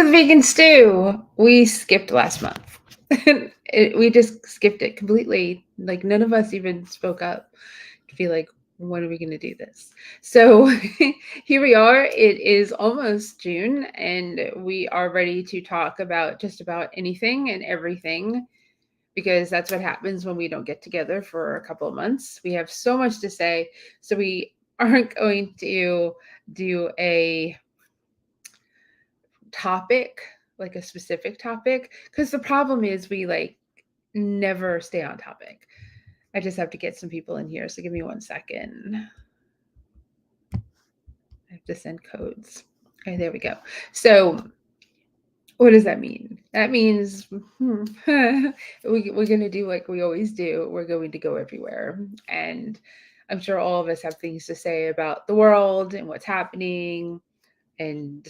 to the vegan stew. We skipped last month. We just skipped it completely. Like none of us even spoke up to be like, when are we going to do this? So here we are. It is almost June, and we are ready to talk about just about anything and everything because that's what happens when we don't get together for a couple of months. We have so much to say, so we aren't going to do a topic, like a specific topic, because the problem is we like never stay on topic. I just have to get some people in here, so give me 1 second. I have to send codes. Okay, there we go. So what does that mean? That means we're going to do like we always do. We're going to go everywhere. And I'm sure all of us have things to say about the world and what's happening. And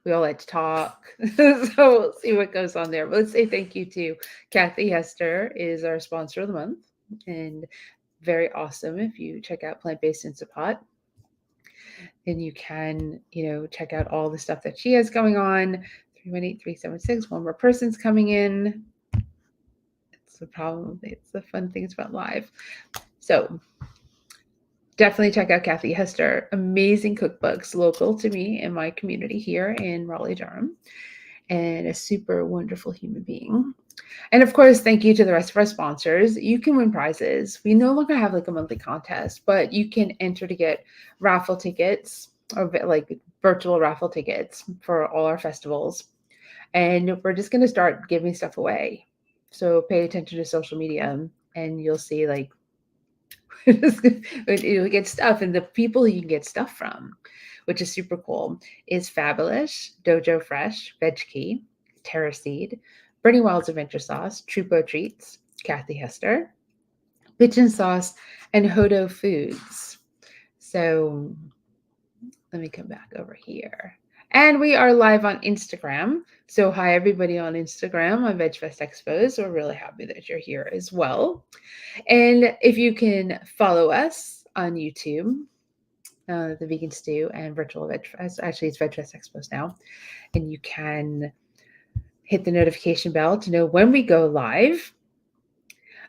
we all like to talk. So we'll see what goes on there. But let's say thank you to Kathy Hester is our sponsor of the month. And very awesome if you check out Plant-Based Instant Pot. And you can, check out all the stuff that she has going on. 318-376. One more person's coming in. It's the problem. It's the fun things about live. So definitely check out Kathy Hester. Amazing cookbooks local to me and my community here in Raleigh-Durham. And a super wonderful human being. And of course, thank you to the rest of our sponsors. You can win prizes. We no longer have like a monthly contest, but you can enter to get raffle tickets or like virtual raffle tickets for all our festivals. And we're just going to start giving stuff away. So pay attention to social media and you'll see like you'll get stuff, and the people you can get stuff from, which is super cool, is Fabulous, Dojo Fresh, Veg Key, Terra Seed, Bernie Wild's Adventure Sauce, Trupo Treats, Kathy Hester, Pigeon Sauce, and Hodo Foods. So let me come back over here. And we are live on Instagram. So hi, everybody on Instagram on VegFest Expos. We're really happy that you're here as well. And if you can follow us on YouTube, the Vegan Stew and Virtual VegFest. Actually, it's VegFest Expos now. And you can hit the notification bell to know when we go live.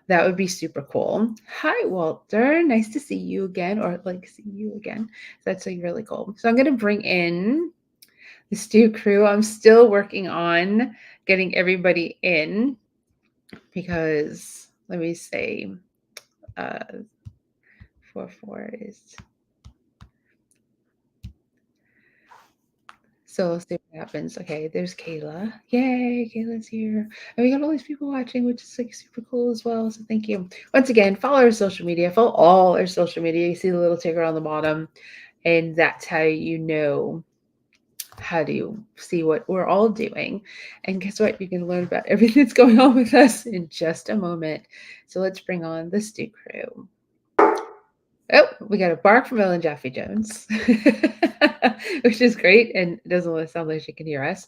That would be super cool. Hi, Walter. Nice to see you again, or like see you again. That's like really cool. So I'm going to bring in the stew crew. I'm still working on getting everybody in because let me say 4 is. So let's see what happens. Okay, there's Kayla. Yay, Kayla's here. And we got all these people watching, which is like super cool as well. So thank you. Once again, follow our social media. Follow all our social media. You see the little ticker on the bottom. And that's how you know how to see what we're all doing. And guess what? You can learn about everything that's going on with us in just a moment. So let's bring on the stew crew. Oh, we got a bark from Ellen Jaffe Jones, which is great, and it doesn't sound like she can hear us.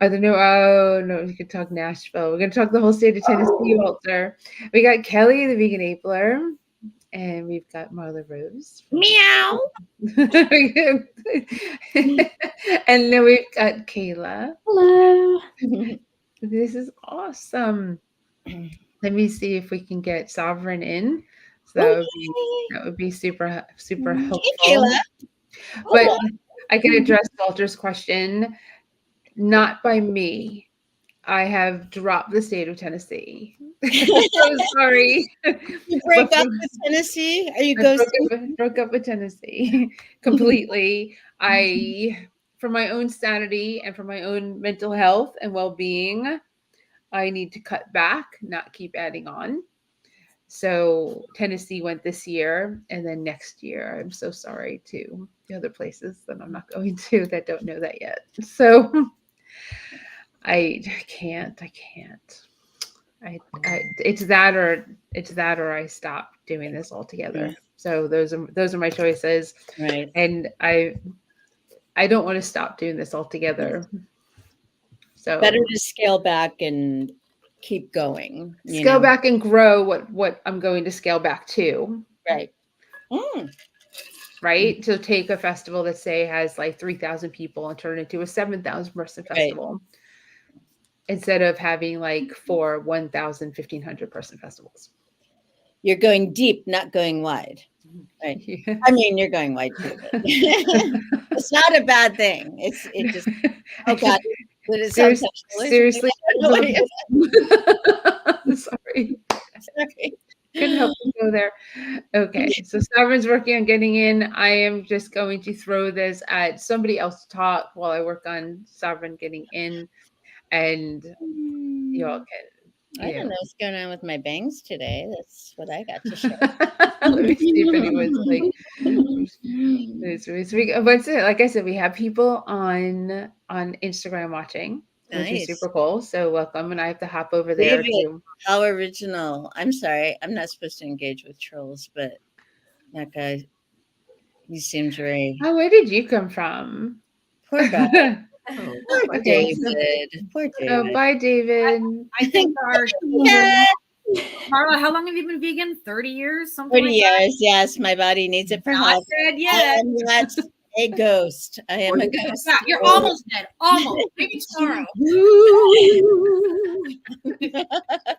Are there no, you can talk Nashville. We're going to talk the whole state of Tennessee, Walter. We got Kelly, the vegan apler, and we've got Marla Rose. Meow. And then we've got Kayla. Hello. This is awesome. Let me see if we can get Sovereign in. So that would be super helpful. Hey, Kayla. But I can address Walter's question, not by me. I have dropped the state of Tennessee. So sorry. You break up with Tennessee? Are you ghosting? Broke up with Tennessee completely. For my own sanity and for my own mental health and well-being, I need to cut back, not keep adding on. So Tennessee went this year, and then next year, I'm so sorry to the other places that I'm not going to that don't know that yet. So I can't. It's that or I stop doing this altogether. So those are my choices. Right. And I don't want to stop doing this altogether. So better to scale back and keep going. Scale back and grow what I'm going to scale back to. Right. right? So take a festival that say has like 3,000 people and turn it into a 7,000 person festival instead of having like 4 1,000, 1,500 person festivals. You're going deep, not going wide. Right. Yeah. I mean, you're going wide too. But it's not a bad thing. It just, oh God, did it sound Seriously. sexual? Sorry. Sorry. Couldn't help but go there. Okay, so Sovereign's working on getting in. I am just going to throw this at somebody else to talk while I work on Sovereign getting in, and y'all can. I don't know what's going on with my bangs today. That's what I got to share. Let me see if anyone's like. What's it? Like I said, we have people on Instagram watching, which is super cool. So welcome, and I have to hop over there too. How original! I'm sorry, I'm not supposed to engage with trolls, but that guy, he seems very. Oh, where did you come from? Poor guy. Poor David. Poor David. Oh, bye, David. I think our Yeah. Carla, how long have you been vegan? 30 years? Something 30 like that? years, yes. My body needs it for Not health. dead I yet. am not a ghost. I am a ghost. Yeah, you're almost dead. Almost. Maybe tomorrow.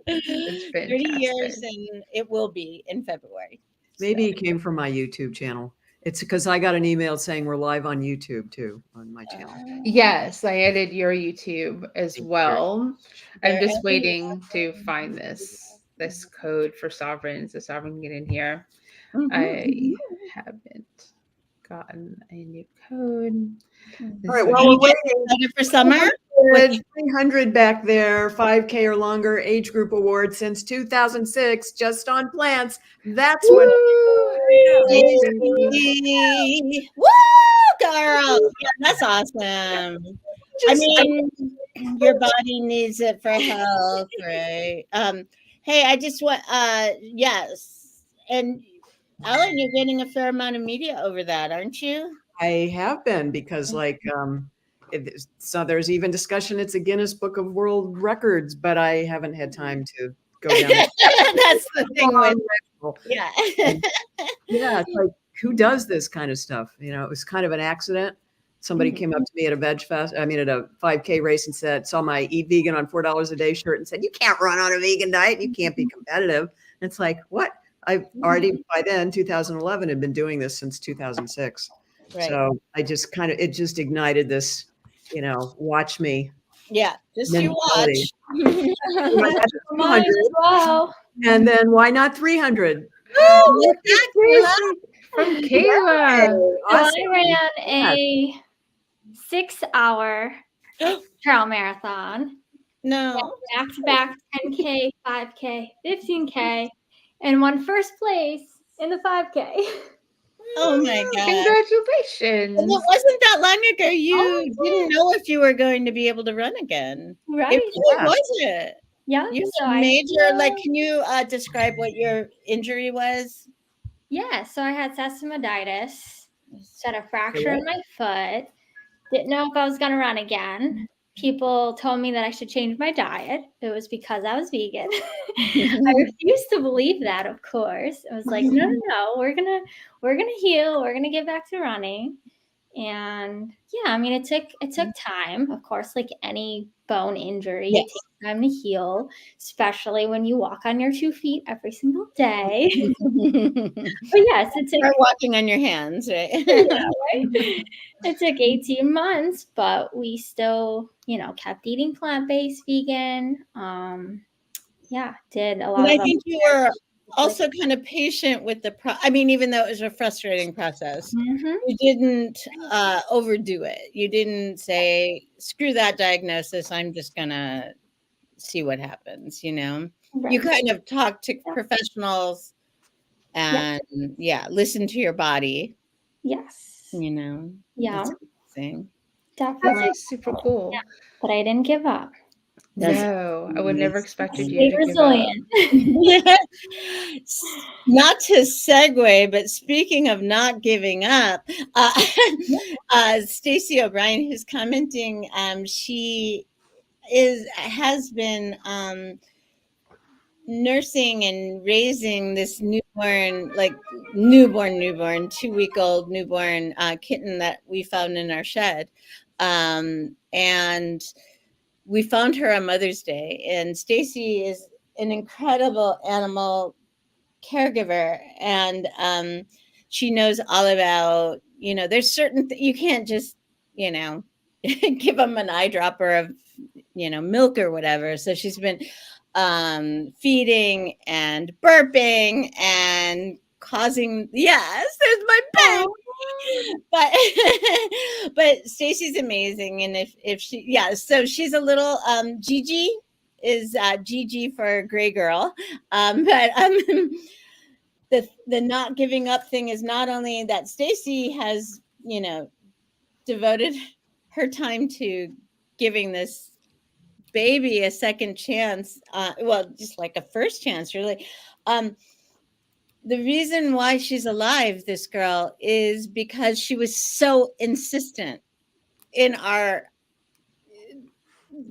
It's 30 years, and it will be in February. Maybe it came from my YouTube channel. It's because I got an email saying we're live on YouTube too, on my channel. Yes, I added your YouTube as Thank you. well. I'm There just is- waiting to find this code for Sovereign so Sovereign can get in here. Mhm. I haven't gotten a new code. All right, well, we're waiting. Ready for summer? With 300 back there, 5K or longer age group award since 2006, just on plants. That's what. Yay. Woo, girl. Yeah, that's awesome. I mean, your body needs it for health, right? Hey, I just want yes. And Ellen, you're getting a fair amount of media over that, aren't you? I have been because so there's even discussion it's a Guinness Book of World Records, but I haven't had time to go down. That's the thing with yeah. Yeah, it's like, who does this kind of stuff? You know, it was kind of an accident. Somebody came up to me at a at a 5K race and saw my Eat Vegan on $4 a day shirt and said, "You can't run on a vegan diet. You can't be competitive." And it's like, what? I already by then, 2011, had been doing this since 2006. Right. So I just it just ignited this, watch me. Yeah, just you mentality. watch. Might as well. And then why not 300? Oh, From Kayla. So Awesome. I ran a 6-hour trail marathon, no. back to back 10K, 5K, 15K, and won first place in the 5K. Oh my God. Congratulations. Well, it wasn't that long ago. You Oh, didn't know if you were going to be able to run again. Right? It really Yeah. wasn't. Yeah. You So had I major, can you describe what your injury was? so I had sestamoditis, had a fracture in my foot. Didn't know if I was going to run again. People told me that I should change my diet. It was because I was vegan. I refused to believe that, of course. I was like, no, we're gonna heal. We're gonna get back to running. And yeah, I mean, it took time, of course, like any bone injury. Yes. It takes time to heal, especially when you walk on your 2 feet every single day. But yes, it took Start walking on your hands, right? right? It took 18 months, but we still, kept eating plant-based vegan. Did a lot And of I think you were also kind of patient with even though it was a frustrating process, you didn't overdo it. You didn't say, screw that diagnosis, I'm just gonna see what happens, You Right. kind of talked to professionals and listen to your body, Yes. Yeah. Yeah, Amazing. definitely. That's super cool. Yeah. But I didn't give up. No, I would never expected you Stay to give up. resilient. Not to segue, but speaking of not giving up, Stacey O'Brien, who's commenting, she has been nursing and raising this newborn, like newborn 2-week-old newborn kitten that we found in our shed. And we found her on Mother's Day, and Stacy is an incredible animal caregiver, and she knows all about, there's certain you can't just give them an eyedropper of milk or whatever. So she's been feeding and burping and causing, yes, there's my baby. But Stacy's amazing, and if she, so she's a little Gigi is Gigi for gray girl, but the not giving up thing is not only that Stacy has devoted her time to giving this baby a second chance, just like a first chance, really. The reason why she's alive, this girl, is because she was so insistent in our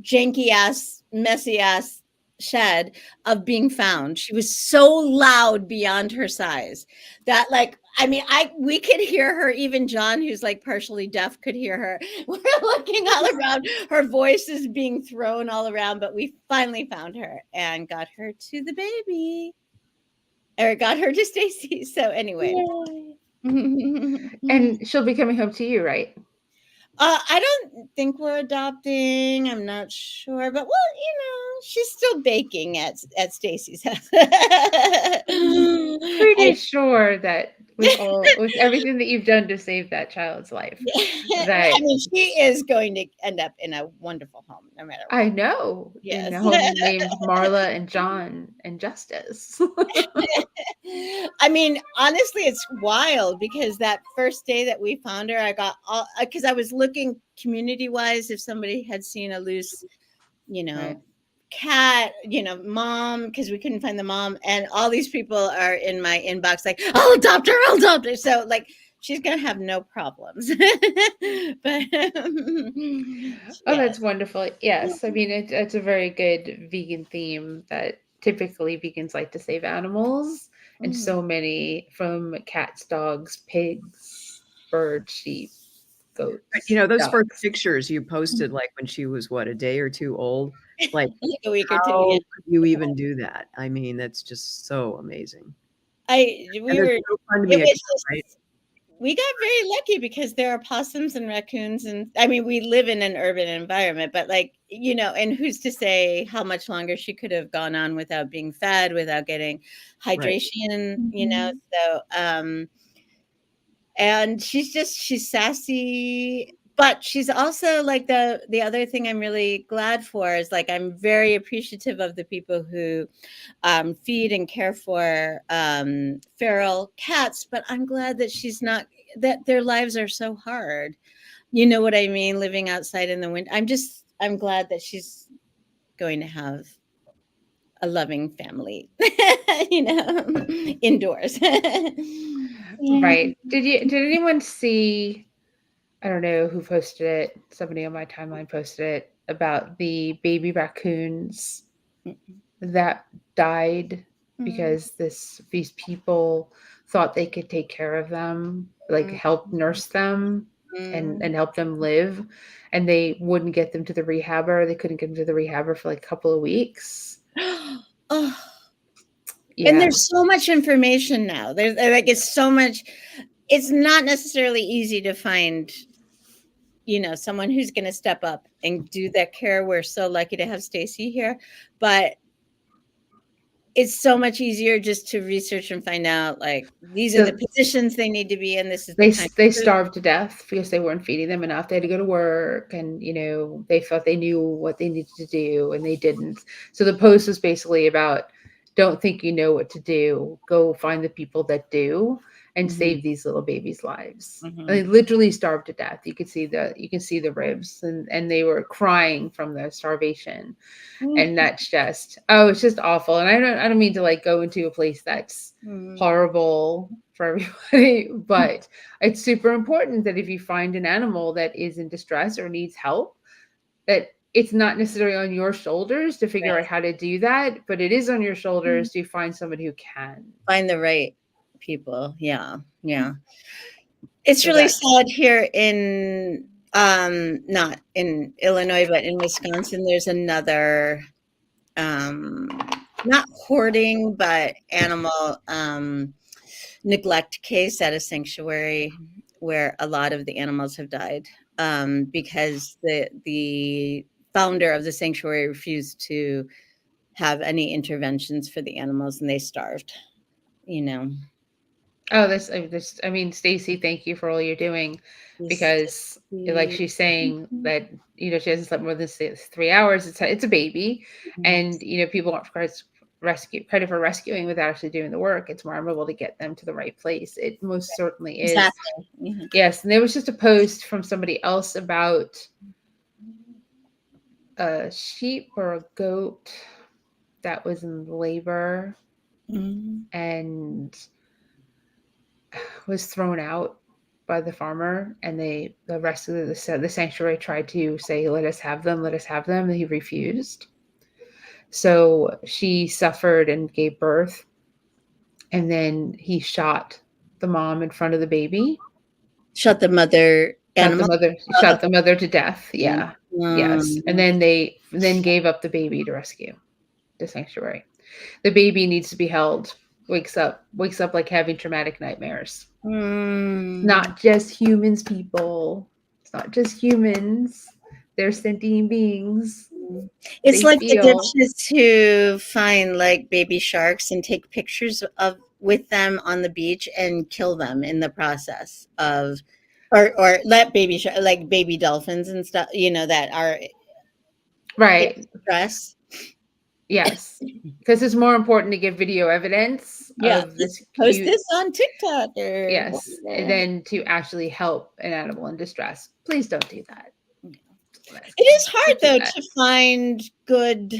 janky ass, messy ass shed of being found. She was so loud beyond her size that, like, we could hear her. Even John, who's like partially deaf, could hear her. We're looking all around. Her voice is being thrown all around, but we finally found her and got her to the baby. Or got her to Stacy. So anyway. And she'll be coming home to you, right? I don't think we're adopting. I'm not sure, but she's still baking at Stacy's house. Pretty sure that with everything that you've done to save that child's life, that she is going to end up in a wonderful home, no matter what. I know. Yes. In a home named Marla and John and Justice. Honestly, it's wild because that first day that we found her, I got all, because I was looking community-wise if somebody had seen a loose, Right. cat, mom, because we couldn't find the mom, and all these people are in my inbox like, I'll adopt her. So like, she's gonna have no problems. But That's wonderful. Yes, it's a very good vegan theme that typically vegans like to save animals, and so many, from cats, dogs, pigs, birds, sheep, goats. Those ducks. first pictures you posted, like when she was a day or two old, like a week or how two. could you even do that? That's just so amazing. We And it's so fun to be a kid, right? We got very lucky because there are possums and raccoons, and we live in an urban environment, but and who's to say how much longer she could have gone on without being fed, without getting hydration, so and she's sassy, but she's also like the other thing I'm really glad for is, like, I'm very appreciative of the people who feed and care for feral cats, but I'm glad that she's not, that their lives are so hard. You know what I mean? Living outside in the winter. I'm glad that she's going to have a loving family, indoors. Right. Did anyone see, I don't know who posted it, somebody on my timeline posted it, about the baby raccoons that died because these people thought they could take care of them, like help nurse them and help them live, and they wouldn't get them to the rehabber. They couldn't get them to the rehabber for like a couple of weeks. Oh. Yeah. And there's so much information now. There's it's so much. It's not necessarily easy to find, someone who's going to step up and do that care. We're so lucky to have Stacy here, but it's so much easier just to research and find out, like, these are the positions they need to be in. This is they starved to death because they weren't feeding them enough. They had to go to work, and they thought they knew what they needed to do, and they didn't. So the post was basically about, don't think you know what to do. Go find the people that do and save these little babies' lives. They literally starved to death. You can see the ribs, and they were crying from the starvation. And that's just, it's just awful. And I don't mean to like go into a place that's horrible for everybody, but it's super important that if you find an animal that is in distress or needs help, that it's not necessarily on your shoulders to figure out how to do that, but it is on your shoulders to find somebody who can. Find the right people. Yeah. Yeah. It's So really that's- sad here in not in Illinois, but in Wisconsin, there's another not hoarding, but animal neglect case at a sanctuary where a lot of the animals have died because the founder of the sanctuary refused to have any interventions for the animals, and they starved. You know, Oh, I mean, Stacy, thank you for all you're doing, because like she's saying that, she hasn't slept more than 3 hours. It's a baby, and people want credit for rescuing without actually doing the work. It's more admirable to get them to the right place. It most certainly is. Exactly. Mhm. Yes, and there was just a post from somebody else about a sheep or a goat that was in labor Mhm. and was thrown out by the farmer, and the rest of the sanctuary tried to say, let us have them, and he refused. So she suffered and gave birth, and then he shot the mom in front of the baby. Shot the mother animal. Shot the mother to death. Yeah. Yes. And then they gave up the baby to rescue the sanctuary. The baby needs to be held, wakes up like having traumatic nightmares. Not just humans, people. It's not just humans. They're sentient beings. It's They like the feel. dipshits who find like baby sharks and take pictures of with them on the beach and kill them in the process of, or let baby like baby dolphins and stuff, that are Right. stress. Yes. Because it's more important to give video evidence Yeah, of this post cute, this on TikTok or yes, than to actually help an animal in distress. Please don't do that. It is hard though to find good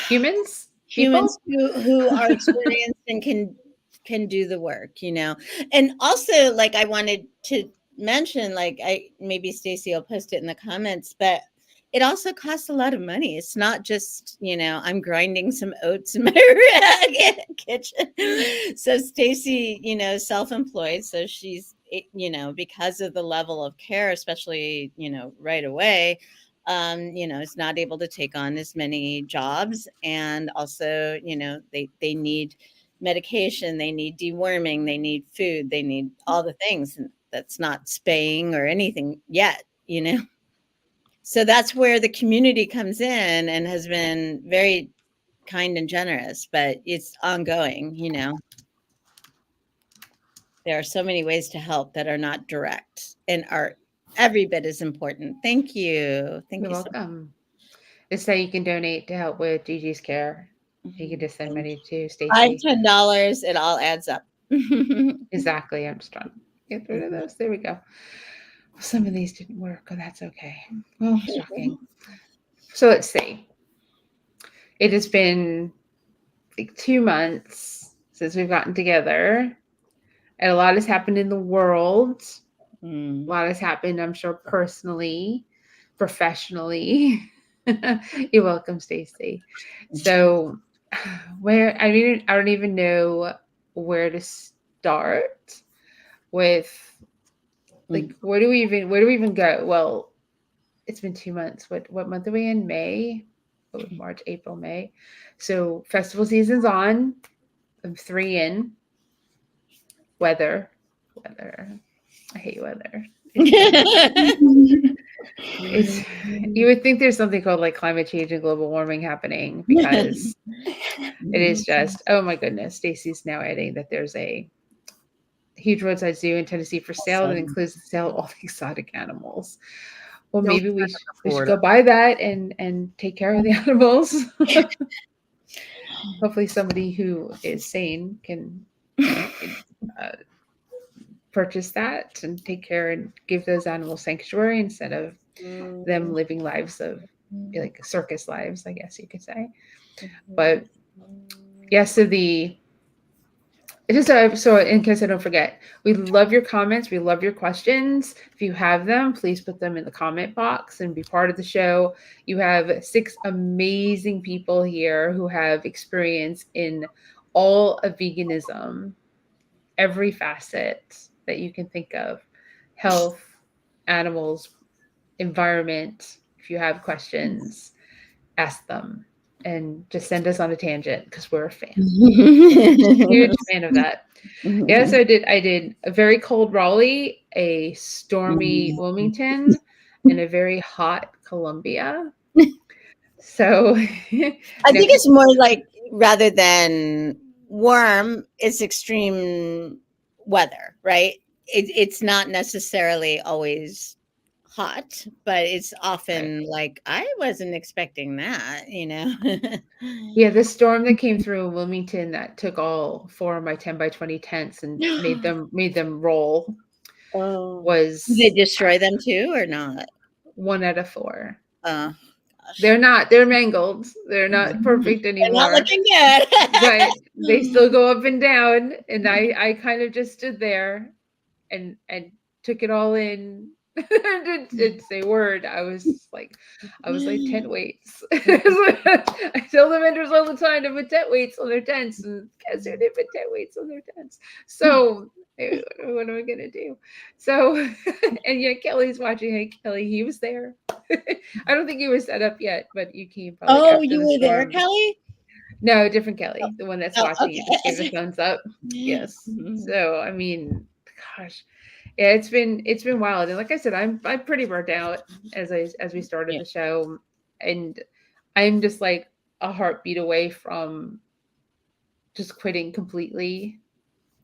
humans who are experienced and can do the work, and also like I wanted to mention, like maybe Stacy will post it in the comments, but it also costs a lot of money. It's not just I'm grinding some oats in my kitchen. So Stacy self-employed, so she's because of the level of care, especially right away, is not able to take on as many jobs, and also they need medication, they need deworming, they need food, they need all the things, and that's not spaying or anything yet. So that's where the community comes in and has been very kind and generous, but it's ongoing. There are so many ways to help that are not direct and are every bit as important. Thank you. You're welcome. It's that you can donate to help with Gigi's care. You can just send money to Stacy. $5-10, it all adds up. Exactly. I'm just trying to get rid of those. There we go. Some of these didn't work, but that's okay. Well, shocking. So let's see. It has been like 2 months since we've gotten together, and a lot has happened in the world. A lot has happened, I'm sure, personally, professionally. You're welcome, Stacy. So, I don't even know where to start with. Like, where do we even go? Well, it's been 2 months. What month are we in? May? March, April, May. So festival season's on. I'm 3 in. Weather. I hate weather. It's you would think there's something called like climate change and global warming happening, because it is just, oh my goodness. Stacy's now adding that there's a huge roadside zoo in Tennessee for sale that includes the sale of all the exotic animals. Well, maybe we should go buy that and take care of the animals. Hopefully somebody who is sane can purchase that and take care and give those animals sanctuary instead of them living lives of like circus lives, I guess you could say. But yes, so the Just so in case I don't forget, we love your comments. We love your questions. If you have them, please put them in the comment box and be part of the show. You have 6 amazing people here who have experience in all of veganism, every facet that you can think of, health, animals, environment. If you have questions, ask them and just send us on a tangent because we're a fan. Huge fan of that. Yes, I did a very cold Raleigh, a stormy Wilmington, and a very hot Columbia. So I think it's more like, rather than warm, it's extreme weather, right? It's not necessarily always hot, but it's often like, I wasn't expecting that, you know. yeah, the storm that came through in Wilmington that took all 4 of my 10 by 20 tents and made them roll Oh, was did they destroy them too, or not? 1 out of 4. Gosh. They're mangled. They're not perfect They're anymore. not looking good. But they still go up and down. And I kind of just stood there and took it all in. Didn't say a word. I was like tent weights. I tell the vendors all the time to put tent weights on their tents, and guess who did put tent weights on their tents? So what am I gonna do? So and yeah, Kelly's watching. Hey Kelly, he was there. I don't think he was set up yet, but you came probably. Oh, after you the were there, storm. Kelly? No, different Kelly, the one that's Oh, watching. You just gave a okay. thumbs up. Yes. Mhm. So I mean, gosh, yeah, it's been wild. And like I said, I'm pretty burnt out as we started the show, and I'm just like a heartbeat away from just quitting completely.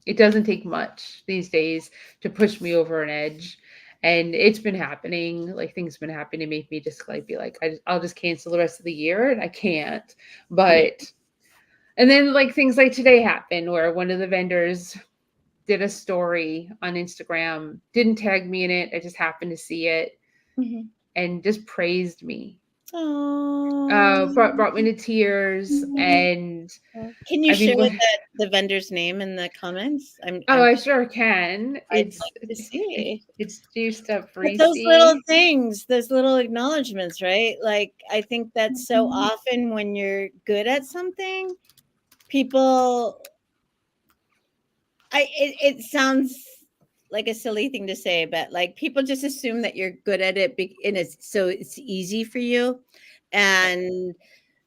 It doesn't take much these days to push me over an edge. And it's been happening, like things have been happening to make me just like be like, I'll just cancel the rest of the year, and I can't. But and then like things like today happened where one of the vendors did a story on Instagram, didn't tag me in it. I just happened to see it Mhm. and just praised me. Oh. Brought me to tears. And Can you I mean, share the vendor's name in the comments? I sure can. I'd like to see. It's Juiced Up But Reese. those little things, those little acknowledgments, right? Like, I think that's so often when you're good at something, people, it sounds like a silly thing to say, but like people just assume that you're good at it, and it's easy for you. And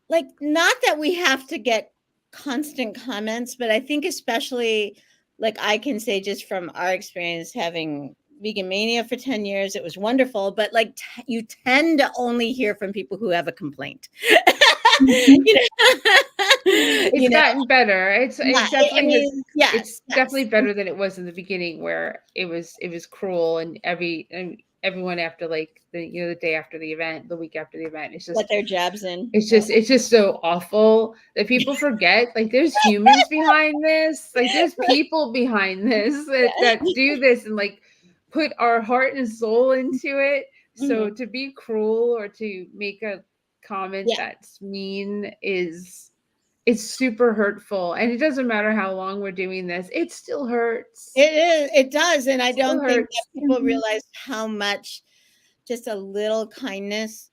like, not that we have to get constant comments, but I think especially, like, I can say just from our experience having Vegan Mania for 10 years, it was wonderful, but like you tend to only hear from people who have a complaint. It's gotten better. It's definitely it's yes. definitely better than it was in the beginning, where it was cruel, and everyone after like the day after the event, the week after the event, it's just Let their jabs in. it's just so awful that people forget like there's humans behind this, like there's people behind this that do this and like put our heart and soul into it. So to be cruel or to make a comment that's mean it's super hurtful. And it doesn't matter how long we're doing this, it still hurts. It does. And I don't think hurts. that people realize how much just a little kindness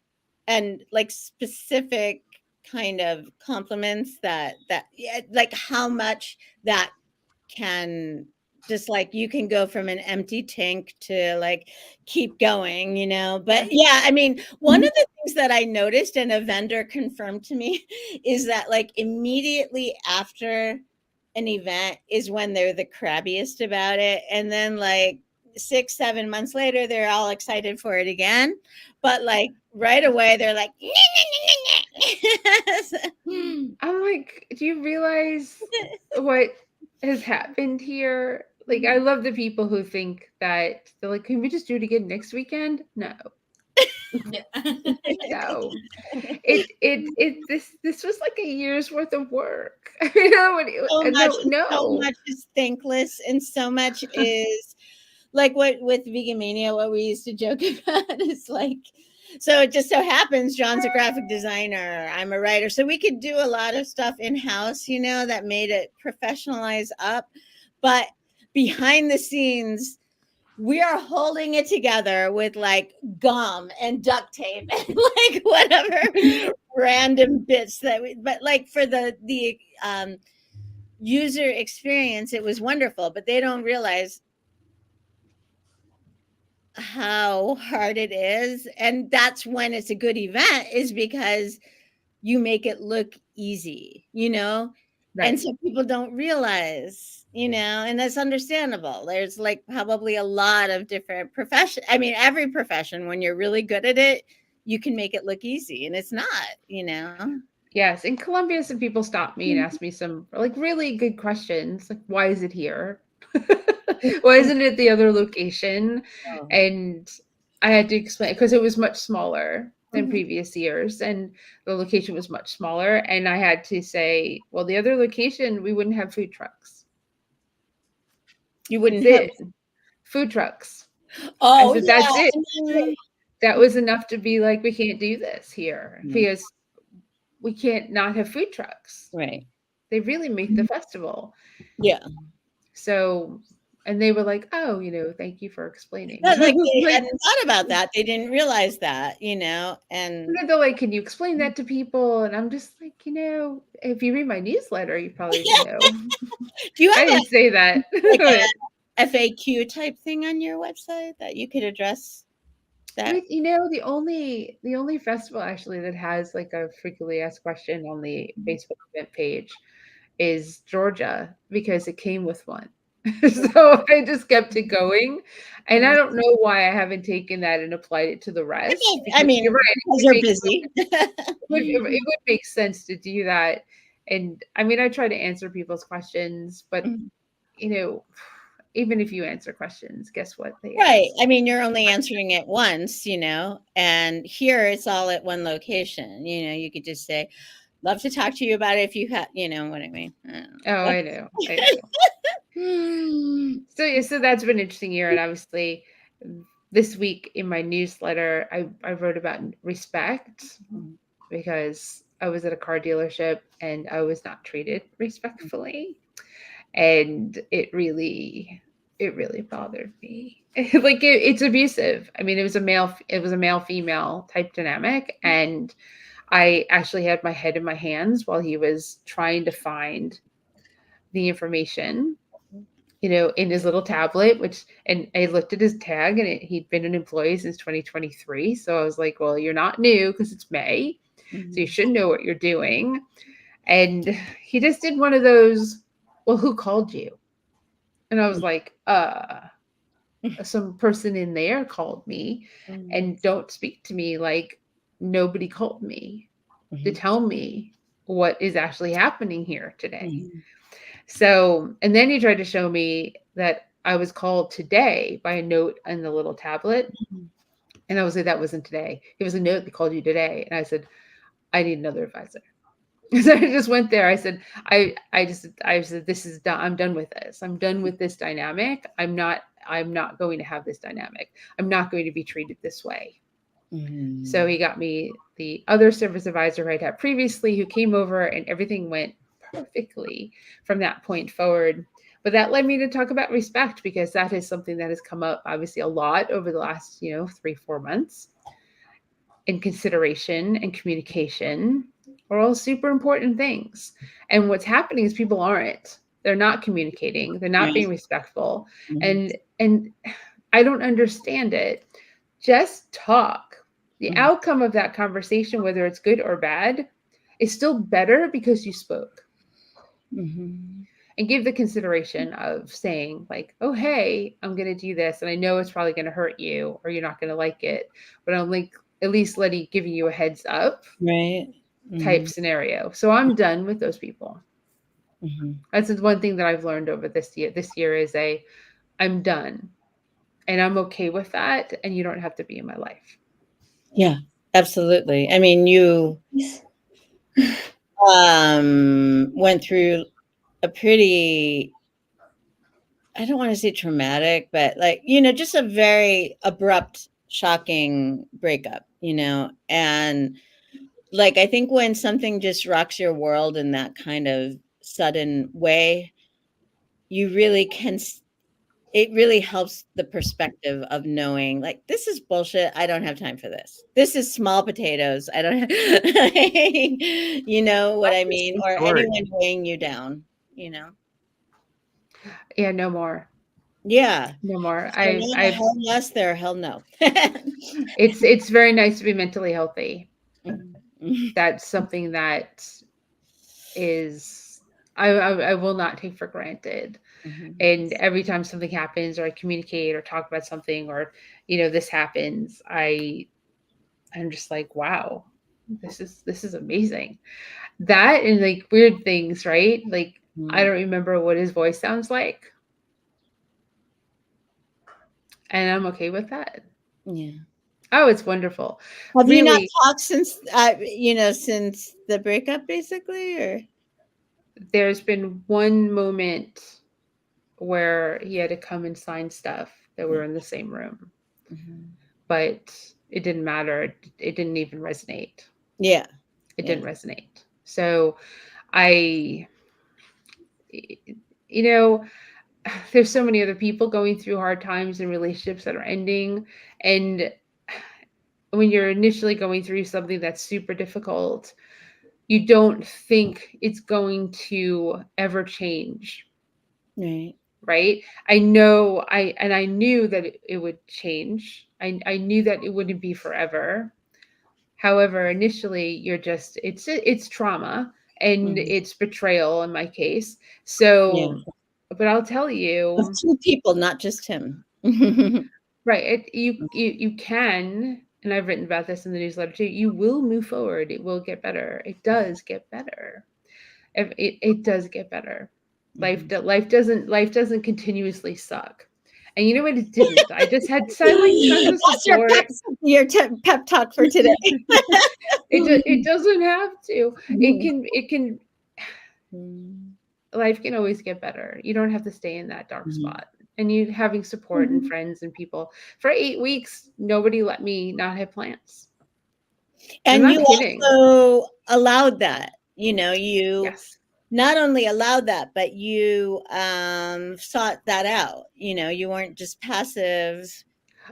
and like specific kind of compliments that like how much that can just like, you can go from an empty tank to like keep going, but yeah, I mean, one of the things that I noticed and a vendor confirmed to me is that like immediately after an event is when they're the crabbiest about it, and then like 6-7 months later they're all excited for it again, but like right away they're like I'm like, do you realize what has happened here? Like, I love the people who think that they're like, can we just do it again next weekend? No. No. This was like a year's worth of work. So much is thankless, and so much is like what with Vegan Mania, what we used to joke about is like, so it just so happens John's a graphic designer, I'm a writer, so we could do a lot of stuff in-house, that made it professionalize up. but behind the scenes, we are holding it together with like gum and duct tape and like whatever random bits that we, but like for the user experience, it was wonderful, but they don't realize how hard it is. And that's when it's a good event, is because you make it look easy, you know? And Right. so people don't realize, you know, and that's understandable. There's like probably a lot of different profession. I mean, every profession, when you're really good at it, you can make it look easy, and it's not, you know? Yes. In Colombia, some people stopped me and asked me some like really good questions. Like, why is it here? Why isn't it the other location? Oh. And I had to explain because it was much smaller than Mhm. previous years and the location was much smaller. And I had to say, well, the other location, we wouldn't have food trucks. You That's wouldn't have. it. Food trucks. I Oh, said, yeah. that's it. Mhm. That was enough to be like, we can't do this here Mhm. because we can't not have food trucks. Right. They really make the festival. Yeah. So, and they were like, oh, thank you for explaining. But like they Like, hadn't thought about that. They didn't realize that, you know, and they're like, can you explain that to people? And I'm just like, if you read my newsletter, you probably know. do you I have didn't say that. like But a FAQ type thing on your website that you could address that? the only festival actually that has like a frequently asked question on the Facebook event page is Georgia because it came with one. So I just kept it going. And I don't know why I haven't taken that and applied it to the rest. I Because mean, you're right. because you're busy. It would make sense to do that. And I mean, I try to answer people's questions, but Mhm. Even if you answer questions, guess what? They Right. ask. I mean, you're only answering it once, you know, and here it's all at one location. You know, you could just say, love to talk to you about it if you have, you know what I mean? I don't Oh, know. I know. So yeah, so that's been an interesting year, and obviously, this week in my newsletter, I wrote about respect because I was at a car dealership and I was not treated respectfully, and it really bothered me. Like it's abusive. I mean, it was a male female type dynamic, and I actually had my head in my hands while he was trying to find the information, in his little tablet, and I looked at his tag and he'd been an employee since 2023. So I was like, well, you're not new because it's May. So you should know what you're doing. And he just did one of those, well, who called you? And I was like, some person in there called me, and don't speak to me like nobody called me to tell me what is actually happening here today. So, and then he tried to show me that I was called today by a note on the little tablet. And I was like, that wasn't today. It was a note that called you today. And I said, I need another advisor. So I just went there. I said, I said, this is done. I'm done with this. I'm done with this dynamic. I'm not going to have this dynamic. I'm not going to be treated this way. So he got me the other service advisor I'd had previously who came over, and everything went perfectly from that point forward. But that led me to talk about respect, because that is something that has come up obviously a lot over the last, 3-4 months. And consideration and communication are all super important things. And what's happening is people aren't. They're not communicating. They're not being respectful. And I don't understand it. Just talk. The outcome of that conversation, whether it's good or bad, is still better because you spoke. And give the consideration of saying like, oh, hey, I'm going to do this. And I know it's probably going to hurt you or you're not going to like it, but I'm like at least giving you a heads up type scenario. So I'm done with those people. That's one thing that I've learned over this year. This year is I'm done, and I'm okay with that. And you don't have to be in my life. Yeah, absolutely. I mean, you went through a pretty, I don't want to say traumatic, but like, just a very abrupt, shocking breakup, and like, I think when something just rocks your world in that kind of sudden way, you really can. It really helps the perspective of knowing, like, this is bullshit. I don't have time for this. This is small potatoes. I don't have, you know what I mean? so Or short. anyone weighing you down, you know? Yeah, no more. Yeah. No more. So now, hell yes, there, hell no. It's very nice to be mentally healthy. Mhm. That's something that is I will not take for granted. Mhm. And every time something happens, or I communicate or talk about something, or this happens, I'm just like, wow, this is amazing. That and like weird things, right? Like I don't remember what his voice sounds like, and I'm okay with that. Yeah. Oh, it's wonderful. Have you not Really, talked since, since the breakup, basically, or? there's been one moment where he had to come and sign stuff that we were in the same room, Mhm. but it didn't matter. It didn't even resonate. Yeah. It Yeah. didn't resonate. So I, you know, there's so many other people going through hard times and relationships that are ending. And when you're initially going through something that's super difficult, you don't think it's going to ever change. Right. Right. I know I knew that it would change. I knew that it wouldn't be forever. However, initially you're just it's trauma and Mhm. it's betrayal in my case. Yeah. So, but I'll tell Of you, 2 people, not just him. right, you can, and I've written about this in the newsletter too, you will move forward. It will get better. It does get better. It does get better. Mhm. Life doesn't continuously suck. And you know what? It didn't. I just had like tons of That's your support. pep talk for today. It doesn't have to. It can Mhm. life can always get better. You don't have to stay in that dark Mhm. spot. And you having support and friends and people. For 8 weeks, nobody let me not have plans. I'm And not you kidding. also allowed that, you Yes. not only allowed that, but you sought that out. You weren't just passive.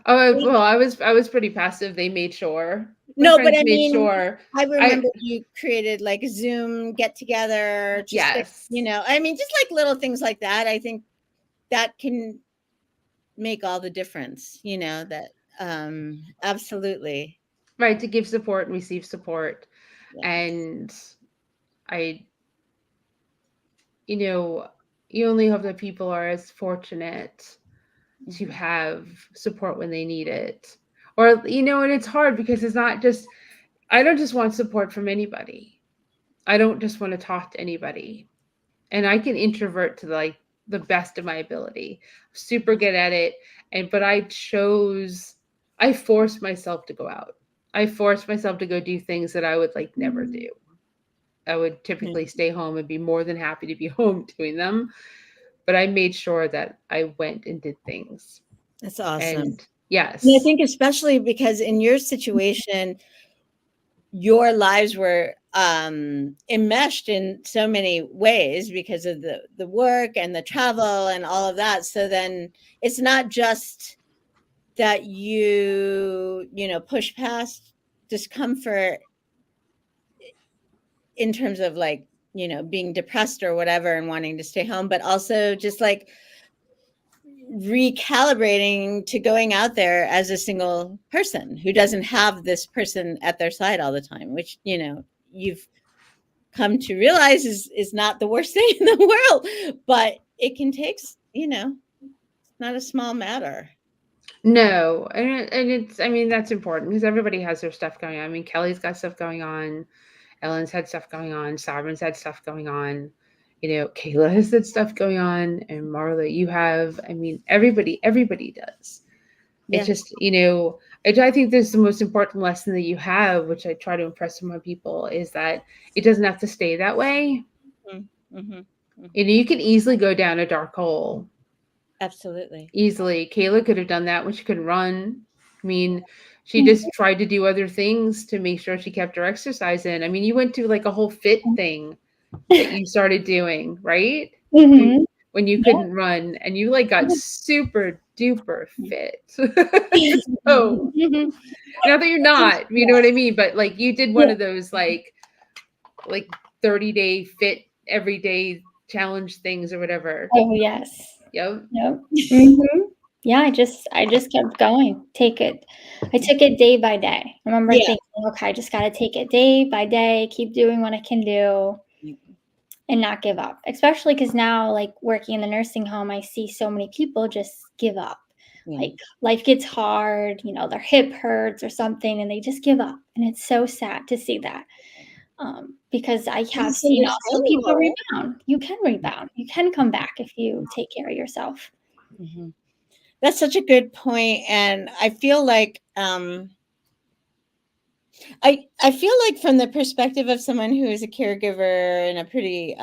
Oh, well, I was pretty passive. They made sure. My No, but friends I made mean, sure. I I remember you created like a Zoom get together, just like, Yes. I mean, just like little things like that. I think that can make all the difference, that absolutely. Right, to give support and receive support. Yeah. And I you only hope that people are as fortunate to Mhm. have support when they need it. Or and it's hard because it's not just I don't just want support from anybody. I don't just want to talk to anybody. And I can introvert to like the best of my ability. Super good at it. But I forced myself to go out. I forced myself to go do things that I would like never do. I would typically stay home and be more than happy to be home doing them. But I made sure that I went and did things. That's awesome. And yes. And I think especially because in your situation, your lives were enmeshed in so many ways because of the work and the travel and all of that. So then it's not just that you push past discomfort in terms of like, being depressed or whatever and wanting to stay home, but also just like recalibrating to going out there as a single person who doesn't have this person at their side all the time, which, you've come to realize is not the worst thing in the world, but it can take, not a small matter. No, and it's I mean that's important because everybody has their stuff going on. I mean Kelly's got stuff going on, Ellen's had stuff going on, Sovereign's had stuff going on, Kayla has that stuff going on, and Marla, you have. I mean everybody does. Yeah. It's just I think this is the most important lesson that you have, which I try to impress on my people, is that it doesn't have to stay that way. Mm-hmm. Mm-hmm. You can easily go down a dark hole. Absolutely. Easily. Kayla could have done that when she couldn't run. I mean, she just tried to do other things to make sure she kept her exercise in. I mean, you went to like a whole fit thing that you started doing, right? Mm-hmm. when you Yeah. couldn't run and you like got super duper fit. So Mhm. not that you're not, you know what I mean, but like you did one of those like 30-day fit everyday challenge things or whatever. Oh yes. Yep. Yep. Mhm. Yeah, I just kept going. I took it day by day. I remember Yeah. thinking, okay, I just got to take it day by day, keep doing what I can do and not give up. Especially because now, like working in the nursing home, I see so many people just give up. Yeah. Like life gets hard, their hip hurts or something, and they just give up. And it's so sad to see that. Because I have It's seen also people understandable. rebound. You can rebound. You can come back if you take care of yourself. Mhm. That's such a good point, and I feel like I feel like from the perspective of someone who is a caregiver in a pretty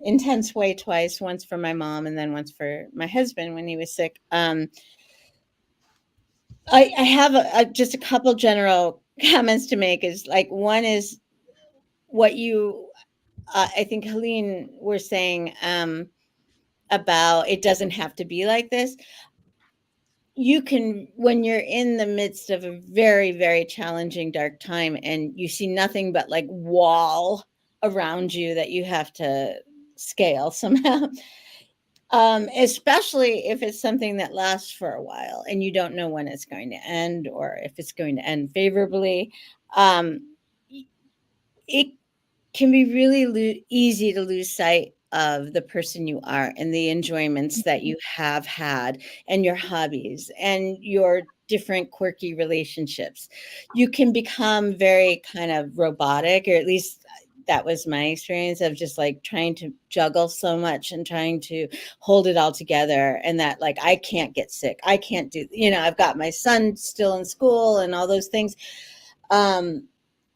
intense way twice, once for my mom and then once for my husband when he was sick. I have just a couple general comments to make. Is like one is what you I think Helene were saying about it doesn't have to be like this. You can, when you're in the midst of a very, very challenging dark time and you see nothing but like wall around you that you have to scale somehow, especially if it's something that lasts for a while and you don't know when it's going to end or if it's going to end favorably. um, it can be really easy to lose sight of the person you are and the enjoyments that you have had and your hobbies and your different quirky relationships. You can become very kind of robotic, or at least that was my experience of just like trying to juggle so much and trying to hold it all together, and that like I can't get sick, I can't do, I've got my son still in school and all those things.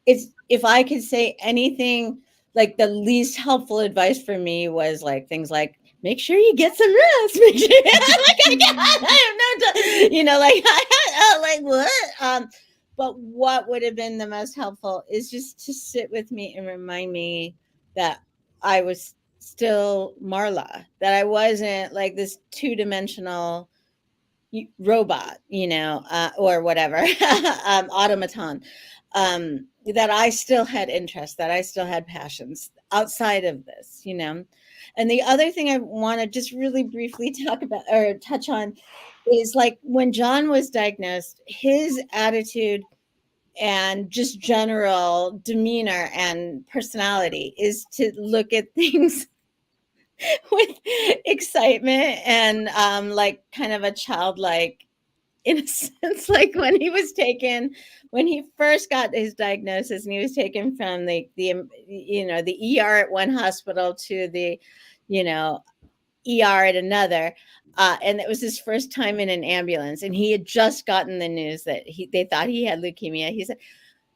It's, if I could say anything, like the least helpful advice for me was like things like make sure you get some rest. Make sure, I have no time, like what? But what would have been the most helpful is just to sit with me and remind me that I was still Marla, that I wasn't like this two-dimensional robot, or whatever, automaton, that I still had interests, that I still had passions outside of this, And the other thing I want to just really briefly talk about or touch on is like when John was diagnosed, his attitude and just general demeanor and personality is to look at things with excitement and like kind of a childlike innocence. Like when he first got his diagnosis and he was taken from the ER at one hospital to the ER at another, and it was his first time in an ambulance, and he had just gotten the news that they thought he had leukemia. He said,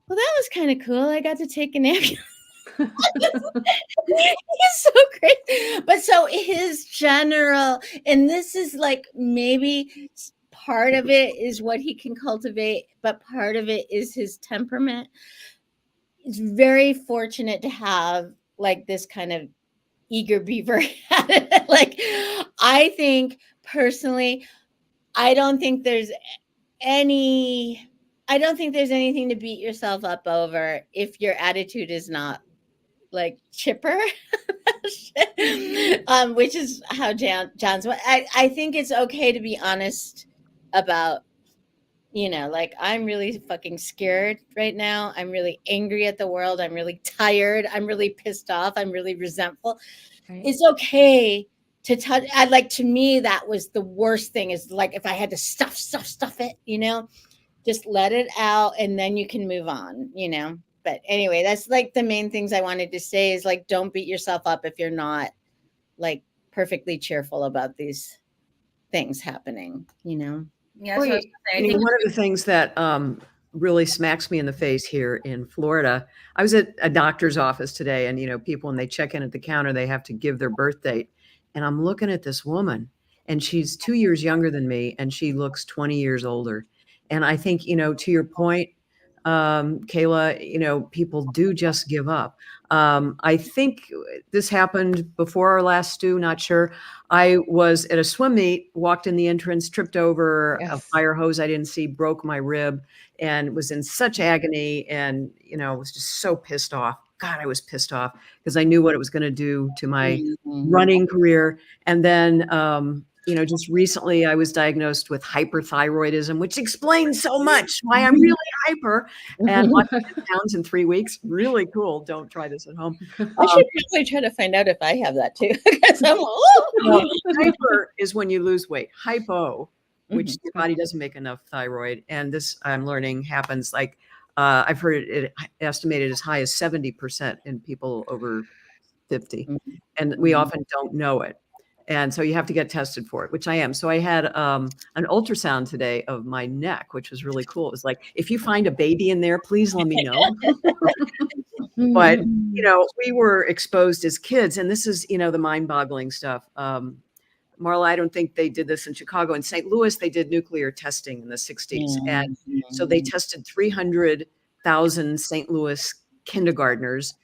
well, that was kind of cool, I got to take an ambulance. He's so great. But so his general, and this is like maybe part of it is what he can cultivate, but part of it is his temperament. It's very fortunate to have like this kind of eager beaver. Like, I think personally, I don't think there's anything to beat yourself up over if your attitude is not like chipper. Which is how John's. I think it's okay to be honest about, like I'm really fucking scared right now. I'm really angry at the world. I'm really tired. I'm really pissed off. I'm really resentful. Right. It's okay to touch. Like to me, that was the worst thing. Is like if I had to stuff it, just let it out and then you can move on. But anyway, that's like the main things I wanted to say is like, don't beat yourself up if you're not like perfectly cheerful about these things happening, Yeah, Well, that's what I was gonna say. I I mean, think one of the things that really smacks me in the face here in Florida, I was at a doctor's office today, and people, when they check in at the counter, they have to give their birth date. And I'm looking at this woman, and she's 2 years younger than me, and she looks 20 years older. And I think, to your point, Kayla, people do just give up. I think this happened before our last stew, not sure. I was at a swim meet, walked in the entrance, tripped over a Yes. fire hose I didn't see, broke my rib, and was in such agony, and was just so pissed off. God, I was pissed off because I knew what it was going to do to my running career. And then just recently I was diagnosed with hyperthyroidism, which explains so much why I'm really hyper, and lost 10 pounds in 3 weeks. Really cool. Don't try this at home. I should probably try to find out if I have that too. 'Cause I'm, Hyper is when you lose weight. Hypo, which your body doesn't make enough thyroid. And this, I'm learning, happens like, I've heard it estimated as high as 70% in people over 50. And we often don't know it. And so you have to get tested for it, which I am. So I had an ultrasound today of my neck, which was really cool. It was like, if you find a baby in there, please let me know. But, we were exposed as kids, and this is, the mind-boggling stuff. Marla, I don't think they did this in Chicago. In St. Louis, they did nuclear testing in the 60s. And so they tested 300,000 St. Louis kindergartners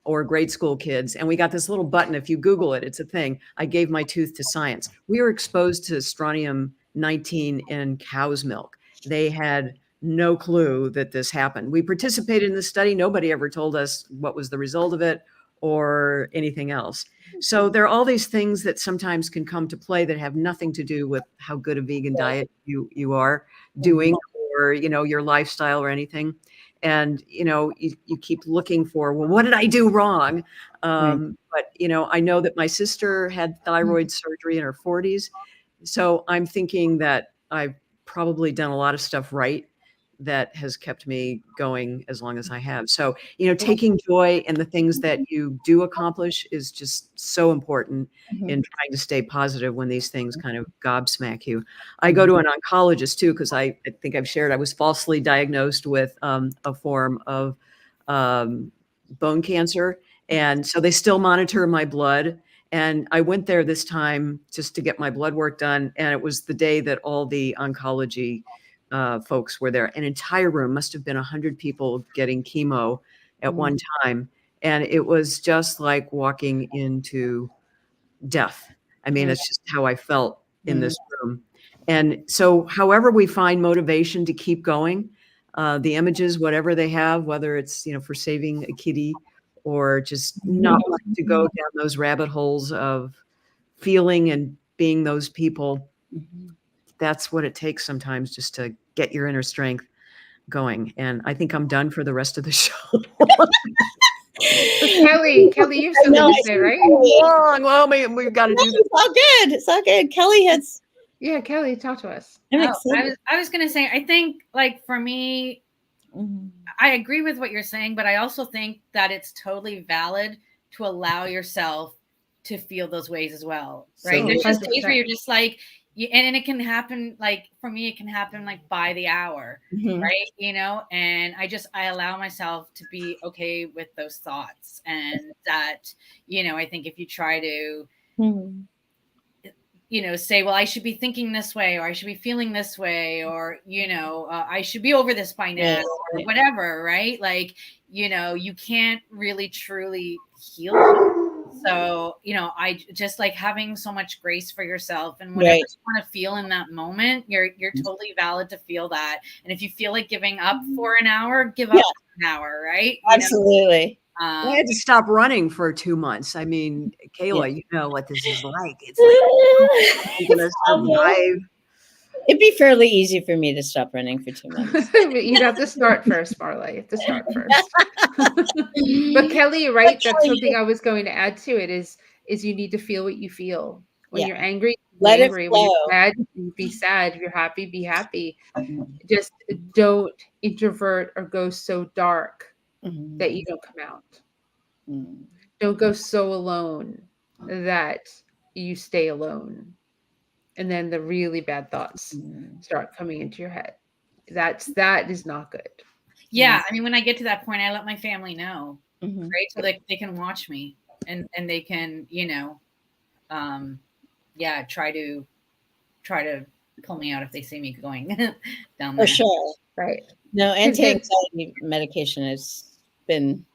or grade school kids. And we got this little button. If you Google it, it's a thing. I gave my tooth to science. We were exposed to strontium-19 in cow's milk. They had no clue that this happened. We participated in the study. Nobody ever told us what was the result of it or anything else. So there are all these things that sometimes can come to play that have nothing to do with how good a vegan diet you are doing, or, your lifestyle or anything. And, you keep looking for, well, what did I do wrong? But, I know that my sister had thyroid surgery in her 40s. So I'm thinking that I've probably done a lot of stuff right that has kept me going as long as I have. So, taking joy in the things that you do accomplish is just so important in trying to stay positive when these things kind of gobsmack you. I go to an oncologist too, because I think I've shared, I was falsely diagnosed with a form of bone cancer. And so they still monitor my blood. And I went there this time just to get my blood work done. And it was the day that all the oncology folks were there. An entire room, must have been 100 people getting chemo at one time. And it was just like walking into death. I mean, it's just how I felt in this room. And so however we find motivation to keep going, the images, whatever they have, whether it's, for saving a kitty or just not wanting to go down those rabbit holes of feeling and being those people, that's what it takes sometimes, just to get your inner strength going. And I think I'm done for the rest of the show. Kelly, you have something to say, right? Well, we've got to do this. It's all good. It's all good. Kelly has. Yeah, Kelly, talk to us. I was going to say, I think, like, for me, I agree with what you're saying, but I also think that it's totally valid to allow yourself to feel those ways as well, right? So, There's just days 100%. where you're just like, and it can happen, like, for me, it can happen like by the hour, right? And I allow myself to be okay with those thoughts. And that, I think if you try to, say, well, I should be thinking this way, or I should be feeling this way, or, I should be over this by now, or whatever, right? Like, you can't really truly heal. So, I just like having so much grace for yourself, and whatever you want to feel in that moment, you're totally valid to feel that. And if you feel like giving up for an hour, give up for an hour, right? Absolutely. I had to stop running for 2 months. I mean, Kayla, you know what this is like. It's like, I'm going to survive. It'd be fairly easy for me to stop running for 2 months. You'd have to start first, Marla. You have to start first. But Kelly, you're right. That's something I was going to add to it is you need to feel what you feel. When you're angry, let it angry. flow. When you're sad, be sad. If you're happy, be happy. Just don't introvert or go so dark that you don't come out. Don't go so alone that you stay alone. And then the really bad thoughts start coming into your head. That is not good. Yeah. I mean, when I get to that point, I let my family know, right? So they can watch me and they can, try to pull me out if they see me going down there. For sure. Right. No, anti-anxiety medication has been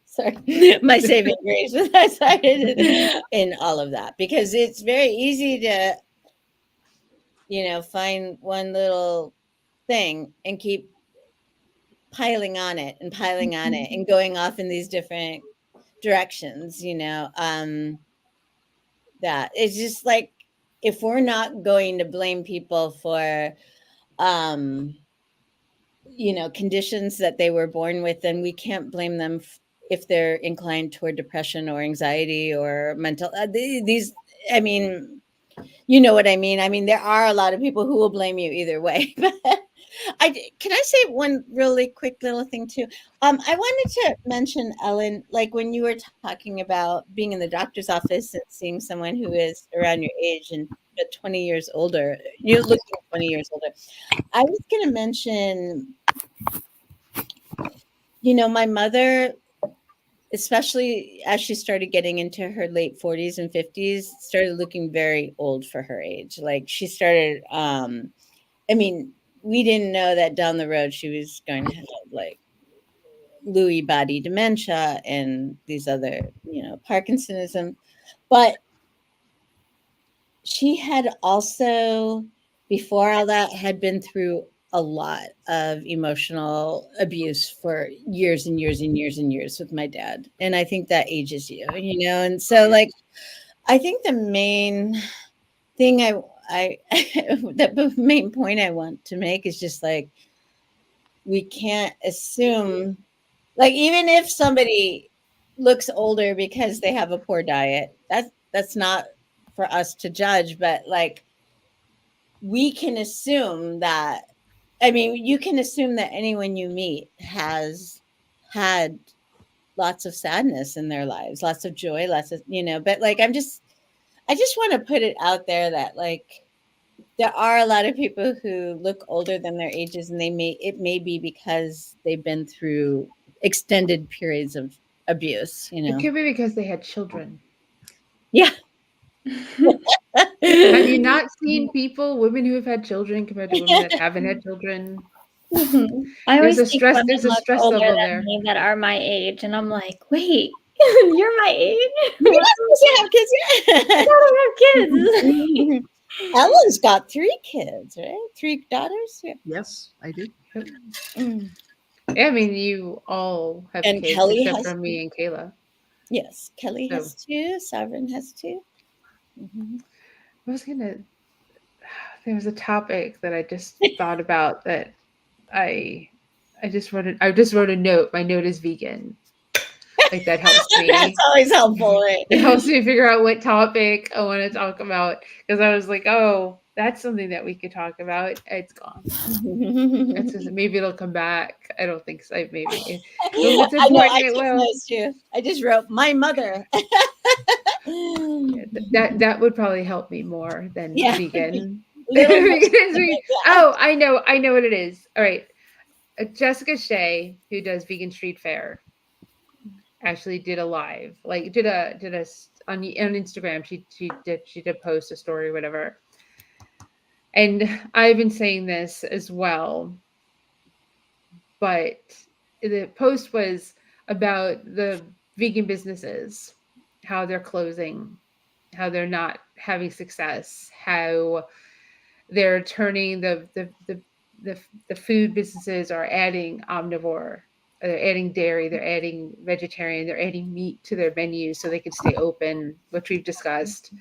sorry, my saving grace when I started in all of that, because it's very easy to, find one little thing and keep piling on it and piling on it and going off in these different directions, that it's just like, if we're not going to blame people for conditions that they were born with, then we can't blame them if they're inclined toward depression or anxiety or mental these, I mean, you know what I mean? I mean, there are a lot of people who will blame you either way. But can I say one really quick little thing too? I wanted to mention, Ellen, like when you were talking about being in the doctor's office and seeing someone who is around your age and but 20 years older, you're looking 20 years older. I was going to mention, my mother, especially as she started getting into her late 40s and 50s, started looking very old for her age. Like she started, I mean, we didn't know that down the road she was going to have like Lewy body dementia and these other, Parkinsonism. But she had also, before all that, had been through a lot of emotional abuse for years and years and years and years with my dad. And I think that ages you, and so like, I think the main thing the main point I want to make is just like, we can't assume, like, even if somebody looks older because they have a poor diet, that's not for us to judge, but like, we can assume that, I mean, you can assume that anyone you meet has had lots of sadness in their lives, lots of joy, lots of, but like, I just want to put it out there that like, there are a lot of people who look older than their ages, and it may be because they've been through extended periods of abuse, It could be because they had children. Yeah. Have you not seen women who have had children compared to women that haven't had children? I always There's a think stress. women There's a look stress older level than there. me that are my age, and I'm like, wait, you're my age? You're not supposed to have kids yet. I don't have kids. Ellen's got 3 kids, right? 3 daughters. Yeah. Yes, I do. Yeah, I mean, you all have And kids Kelly except has for me and Kayla. Yes, Kelly has 2. Sovereign has 2. There was a topic that I just thought about that I just wrote a note. My note is vegan. Like that helps me. That's always helpful, right? It helps me figure out what topic I want to talk about, because I was like, oh, that's something that we could talk about. It's gone. It's just, maybe it'll come back. I don't think so. Maybe if it's important, it will. I just wrote my mother. That would probably help me more than vegan. Yeah. Oh, I know what it is. All right. Jessica Shea, who does Vegan Street Fair, actually did a live, like did a on Instagram. She did post a story, whatever. And I've been saying this as well, but the post was about the vegan businesses, how they're closing, how they're not having success, how they're turning the food businesses are adding omnivore, they're adding dairy, they're adding vegetarian, they're adding meat to their menus so they can stay open, which we've discussed.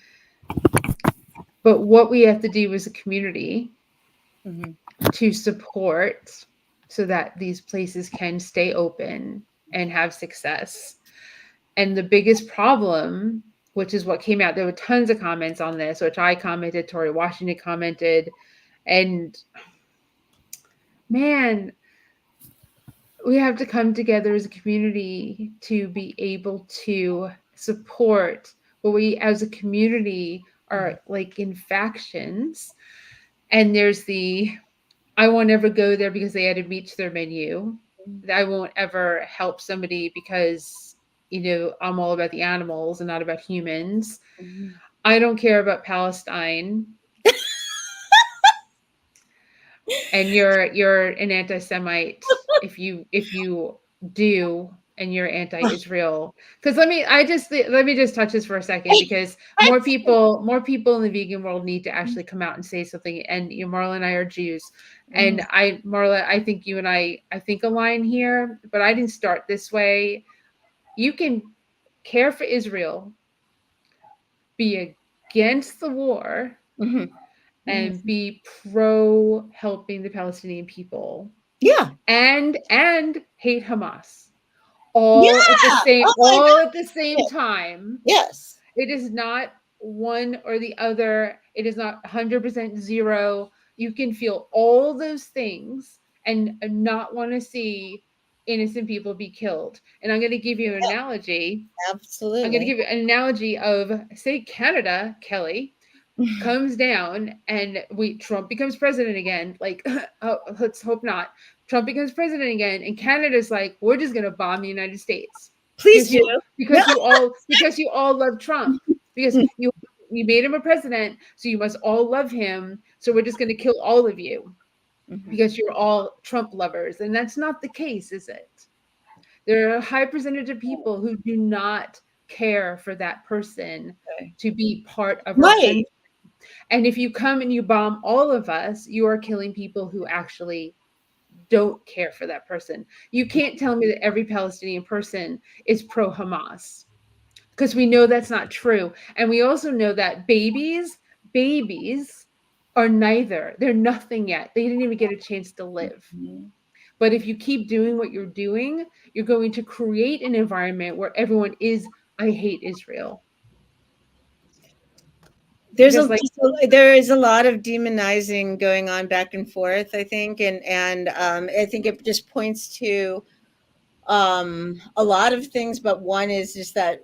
But what we have to do as a community to support so that these places can stay open and have success. And the biggest problem, which is what came out, there were tons of comments on this, which I commented, Tori Washington commented, and man, we have to come together as a community to be able to support what we as a community are like in factions. And there's I won't ever go there because they added meat to their menu. I won't ever help somebody because, I'm all about the animals and not about humans. I don't care about Palestine. and you're an anti-Semite if you do, and you're anti-Israel. Because let me just touch this for a second, because more people in the vegan world need to actually come out and say something. And Marla and I are Jews, and Marla, I think you and I think align here, but I didn't start this way. You can care for Israel, be against the war, and be pro helping the Palestinian people. Yeah. And hate Hamas. All at the same time. Yes. It is not one or the other. It is not 100% zero. You can feel all those things and not want to see innocent people be killed. And I'm going to give you an analogy. Absolutely. I'm going to give you an analogy of, say, Canada, Kelly, comes down and Trump becomes president again. Like, let's hope not. Trump becomes president again, and Canada's like, we're just gonna bomb the United States. Please because you all love Trump. Because you made him a president, so you must all love him. So we're just gonna kill all of you because you're all Trump lovers. And that's not the case, is it? There are a high percentage of people who do not care for that person to be part of our country. And if you come and you bomb all of us, you are killing people who actually don't care for that person. You can't tell me that every Palestinian person is pro-Hamas, because we know that's not true. And we also know that babies are neither. They're nothing yet. They didn't even get a chance to live. But if you keep doing what you're doing, you're going to create an environment where everyone is, I hate Israel. There is a lot of demonizing going on back and forth, I think, and I think it just points to a lot of things, but one is just that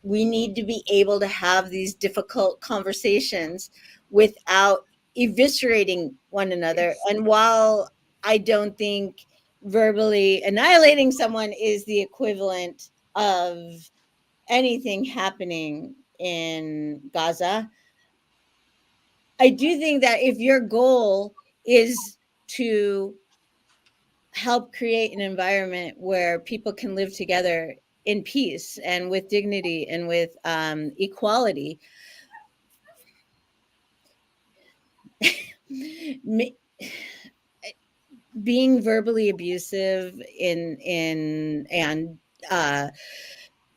we need to be able to have these difficult conversations without eviscerating one another. And while I don't think verbally annihilating someone is the equivalent of anything happening in Gaza, I do think that if your goal is to help create an environment where people can live together in peace and with dignity and with equality, being verbally abusive and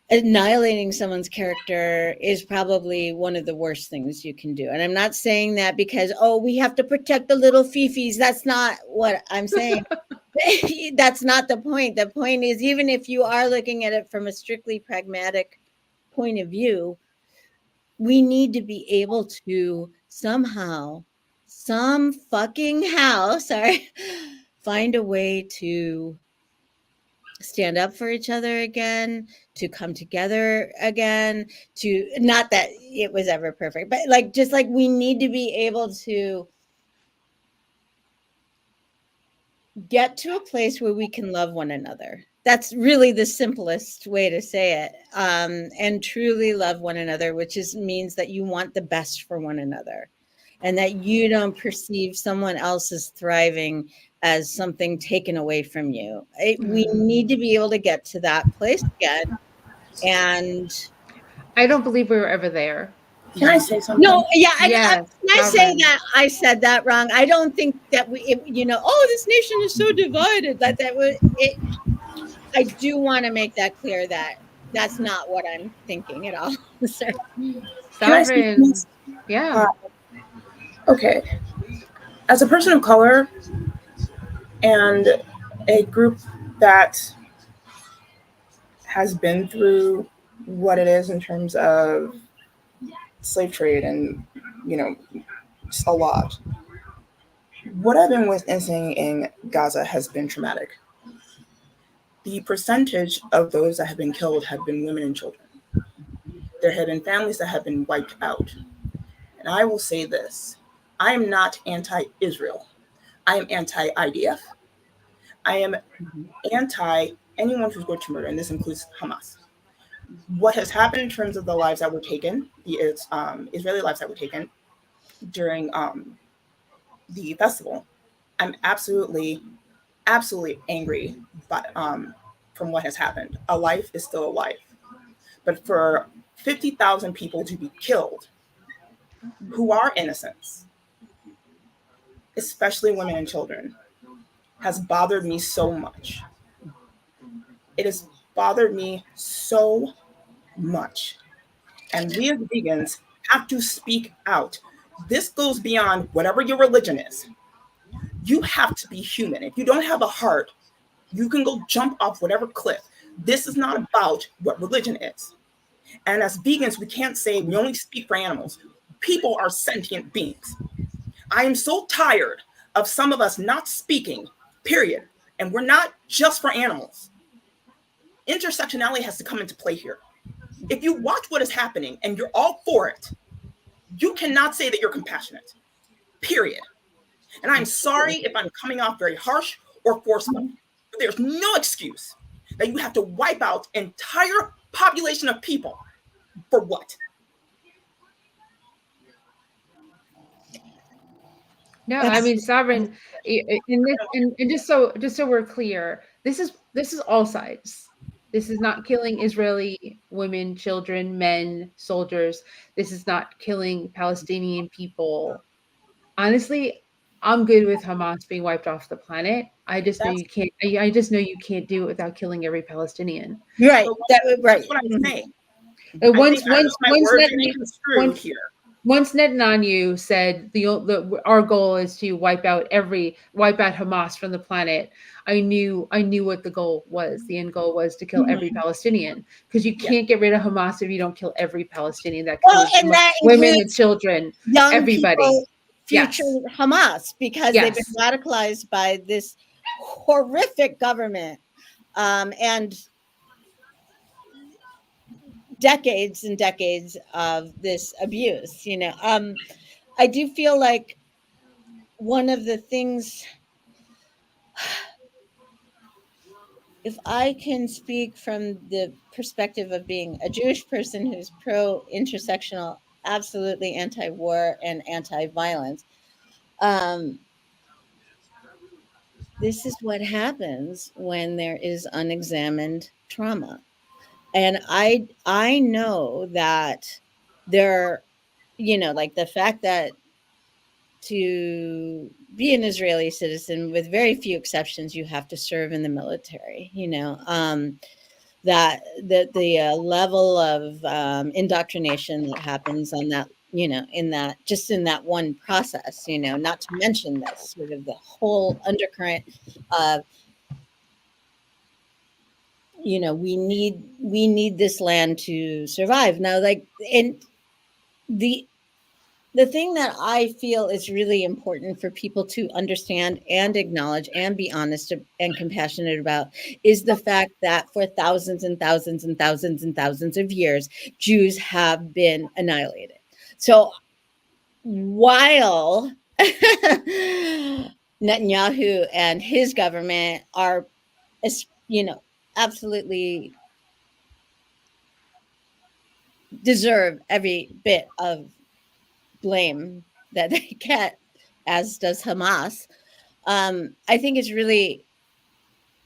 annihilating someone's character is probably one of the worst things you can do. And I'm not saying that because, we have to protect the little fifis. That's not what I'm saying. That's not the point. The point is, even if you are looking at it from a strictly pragmatic point of view, we need to be able to somehow, find a way to stand up for each other again, to come together again, to, not that it was ever perfect, but we need to be able to get to a place where we can love one another. That's really the simplest way to say it. And truly love one another, which means that you want the best for one another and that you don't perceive someone else's thriving as something taken away from you. We need to be able to get to that place again. And I don't believe we were ever there. Can I say something? No, yeah. Yes, Can I say that I said that wrong? I don't think that this nation is so divided I do want to make that clear that that's not what I'm thinking at all. Sovereign. Yeah. Okay. As a person of color and a group that has been through what it is in terms of slave trade and, just a lot. What I've been witnessing in Gaza has been traumatic. The percentage of those that have been killed have been women and children. There have been families that have been wiped out. And I will say this, I am not anti-Israel. I am anti-IDF. I am anti anyone who's going to murder, and this includes Hamas. What has happened in terms of the lives that were taken, the Israeli lives that were taken during the festival, I'm absolutely angry, but from what has happened. A life is still a life, but for 50,000 people to be killed who are innocents, especially women and children, has bothered me so much. It has bothered me so much. And we as vegans have to speak out. This goes beyond whatever your religion is. You have to be human. If you don't have a heart, you can go jump off whatever cliff. This is not about what religion is. And as vegans, we can't say we only speak for animals. People are sentient beings. I am so tired of some of us not speaking, period. And we're not just for animals. Intersectionality has to come into play here. If you watch what is happening and you're all for it, you cannot say that you're compassionate, period. And I'm sorry if I'm coming off very harsh or forceful, but there's no excuse that you have to wipe out entire population of people for what? No, I mean, Sovereign, in this, and just so we're clear, this is all sides. This is not killing Israeli women, children, men, soldiers. This is not killing Palestinian people. Honestly, I'm good with Hamas being wiped off the planet. I just know you can't. I just know you can't do it without killing every Palestinian. Right. So Right. That's what I'm saying. Once Netanyahu said our goal is to wipe out Hamas from the planet, I knew what the goal was. The end goal was to kill every Palestinian, because you can't get rid of Hamas if you don't kill every Palestinian. That kills women and children, young everybody. People, future Hamas, because they've been radicalized by this horrific government and decades and decades of this abuse. I do feel like one of the things, if I can speak from the perspective of being a Jewish person who's pro-intersectional, absolutely anti-war and anti-violence, this is what happens when there is unexamined trauma. And I know that there, like the fact that to be an Israeli citizen, with very few exceptions, you have to serve in the military, that the level of indoctrination that happens on that, in that one process, not to mention this sort of the whole undercurrent of, we need this land to survive. Now, and the thing that I feel is really important for people to understand and acknowledge and be honest and compassionate about is the fact that for thousands and thousands and thousands and thousands of years, Jews have been annihilated. So while Netanyahu and his government are, absolutely deserve every bit of blame that they get, as does Hamas, I think it's really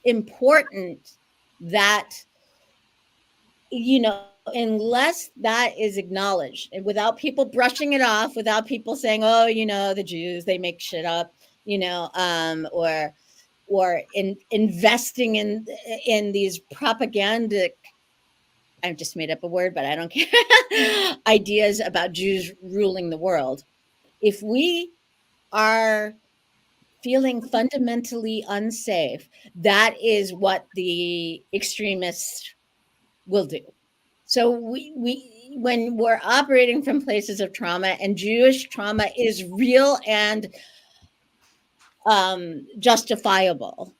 important that, unless that is acknowledged, and without people brushing it off, without people saying, oh, the Jews, they make shit up, or investing in these propagandic, I've just made up a word, but I don't care, ideas about Jews ruling the world. If we are feeling fundamentally unsafe, that is what the extremists will do. So we when we're operating from places of trauma, and Jewish trauma is real and justifiable,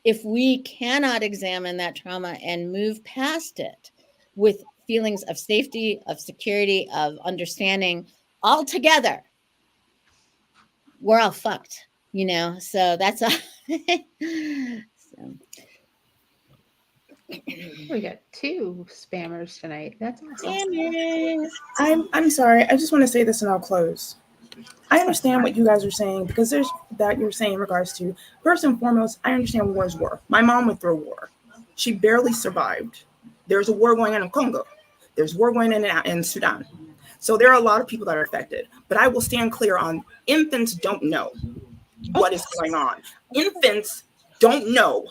if we cannot examine that trauma and move past it with feelings of safety, of security, of understanding all together, we're all fucked, So that's so. We got 2 spammers tonight. That's awesome. I'm sorry. I just want to say this and I'll close. I understand what you guys are saying because there's that you're saying in regards to first and foremost, I understand wars war. My mom went through a war. She barely survived. There's a war going on in Congo. There's war going on in Sudan. So there are a lot of people that are affected. But I will stand clear on infants don't know what is going on. Infants don't know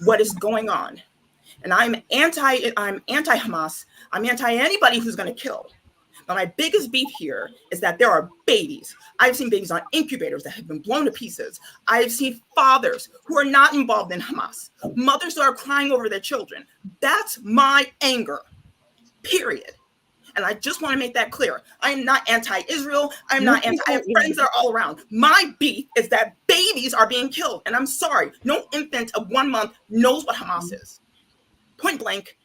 what is going on. And I'm anti-Hamas. I'm anti anybody who's going to kill. But my biggest beef here is that there are babies. I've seen babies on incubators that have been blown to pieces. I've seen fathers who are not involved in Hamas, mothers who are crying over their children. That's my anger, period. And I just want to make that clear. I am not anti-Israel. I'm not anti. I have friends that are all around. My beef is that babies are being killed. And I'm sorry, no infant of 1 month knows what Hamas is. Point blank,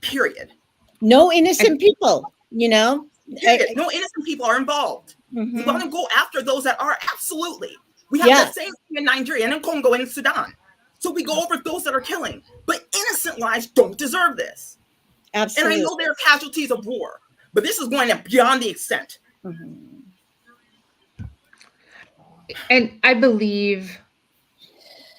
period. No innocent people, you know? Period. No innocent people are involved. Mhm. We want to go after those that are, absolutely. We have the same thing in Nigeria and in Congo and in Sudan. So we go over those that are killing. But innocent lives don't deserve this. Absolutely. And I know there are casualties of war, but this is going beyond the extent. Mhm. And I believe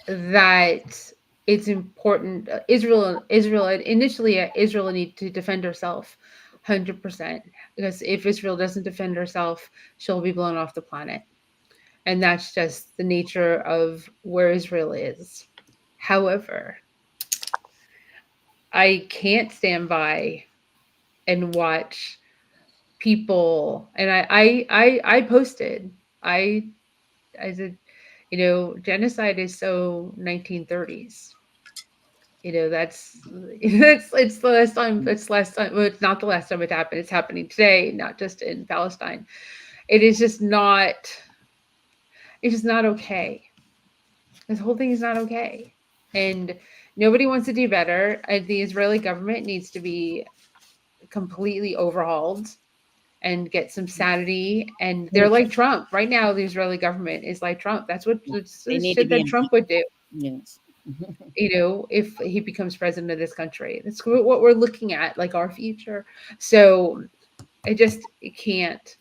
that it's important. Israel initially needs to defend herself 100%, because if Israel doesn't defend herself, she'll be blown off the planet. And that's just the nature of where Israel is. However, I can't stand by and watch people, and I posted, I said, you know, genocide is so 1930s. You know, it's the last time. Well, it's not the last time it happened. It's happening today, not just in Palestine. It is just not. It's just not okay. This whole thing is not okay, and nobody wants to do better. The Israeli government needs to be completely overhauled and get some sanity. And they're like Trump right now. The Israeli government is like Trump. That's what shit that Trump would do. Yes. You know, if he becomes president of this country. That's what we're looking at, like our future. So it can't.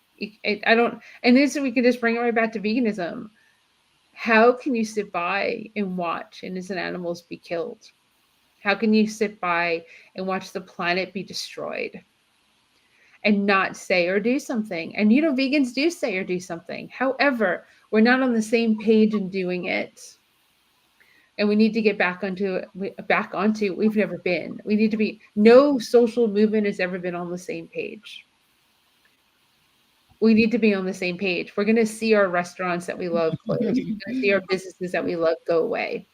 I don't. And this, we can just bring it right back to veganism. How can you sit by and watch innocent animals be killed? How can you sit by and watch the planet be destroyed and not say or do something? And, you know, vegans do say or do something. However, we're not on the same page in doing it. And we need to get back onto we've never been. We need to be, no social movement has ever been on the same page. We need to be on the same page. We're going to see our restaurants that we love close. We're going to see our businesses that we love go away.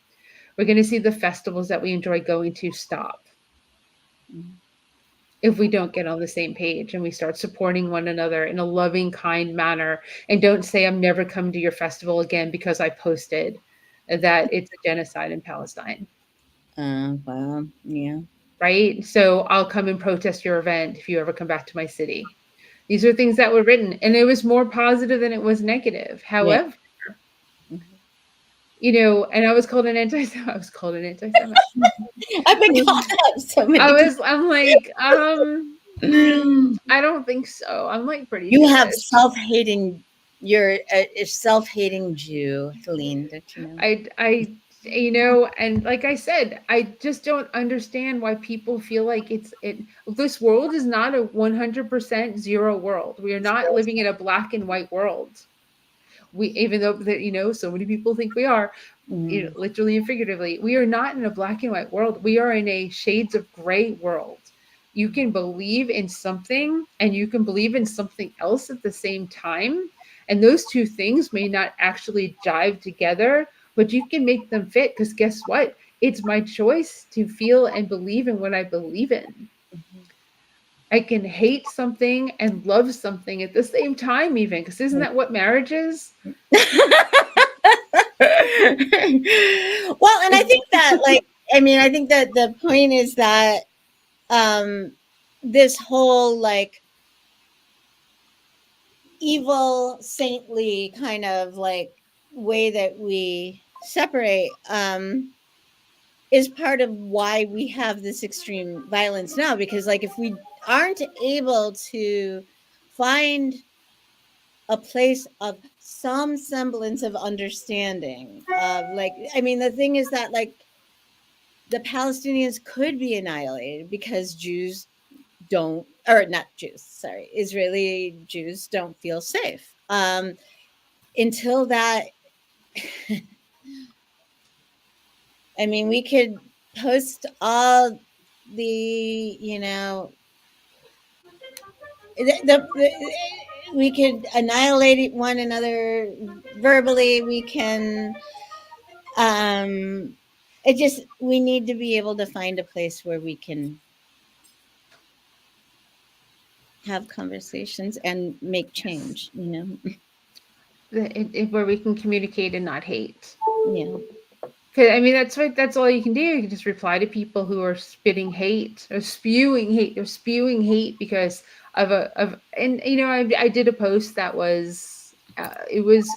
We're going to see the festivals that we enjoy going to stop. If we don't get on the same page and we start supporting one another in a loving, kind manner, and don't say, I'm never coming to your festival again because I posted that it's a genocide in Palestine. Well, yeah. Right? So I'll come and protest your event if you ever come back to my city. These are things that were written, and it was more positive than it was negative. However, you know, and I was called an anti-Semite. I've been called up so many I'm like, I don't think so. I'm like pretty. You have self-hating. You're a self-hating Jew, Helene. Don't you know? You know, and like I said, I just don't understand why people feel like this world is not a 100% zero world. We are not living in a black and white world. Even though that, you know, so many people think we are, you know, literally and figuratively, we are not in a black and white world. We are in a shades of gray world. You can believe in something and you can believe in something else at the same time. And those two things may not actually jive together, but you can make them fit, because guess what? It's my choice to feel and believe in what I believe in. I can hate something and love something at the same time, even, because isn't that what marriage is? Well, and I think that, like, I think that the point is that this whole, like, evil, saintly kind of, like, way that we separate is part of why we have this extreme violence now. Because, like, if we aren't able to find a place of some semblance of understanding of like, I mean, the thing is that like the Palestinians could be annihilated because Jews don't, or not Jews, sorry, Israeli Jews don't feel safe. Until that, I mean, we could post all the, you know, we could annihilate one another verbally. We can, it just, we need to be able to find a place where we can have conversations and make change, you know? Where we can communicate and not hate. Yeah. Because I mean, that's all you can do. You can just reply to people who are spitting hate or spewing hate. They're spewing hate because and you know, I did a post that was it was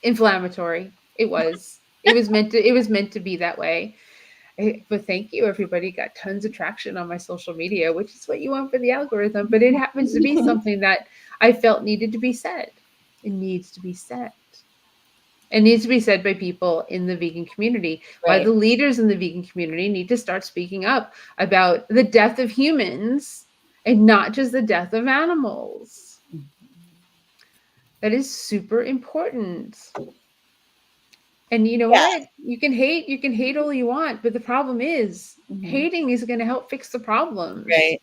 inflammatory. It was meant to be that way. But thank you, everybody. Got tons of traction on my social media, which is what you want for the algorithm. But it happens to be something that I felt needed to be said. It needs to be said. It needs to be said by people in the vegan community. Right. Why the leaders in the vegan community need to start speaking up about the death of humans and not just the death of animals. That is super important. And you know what? You can hate all you want, but the problem is hating is going to help fix the problems. Right.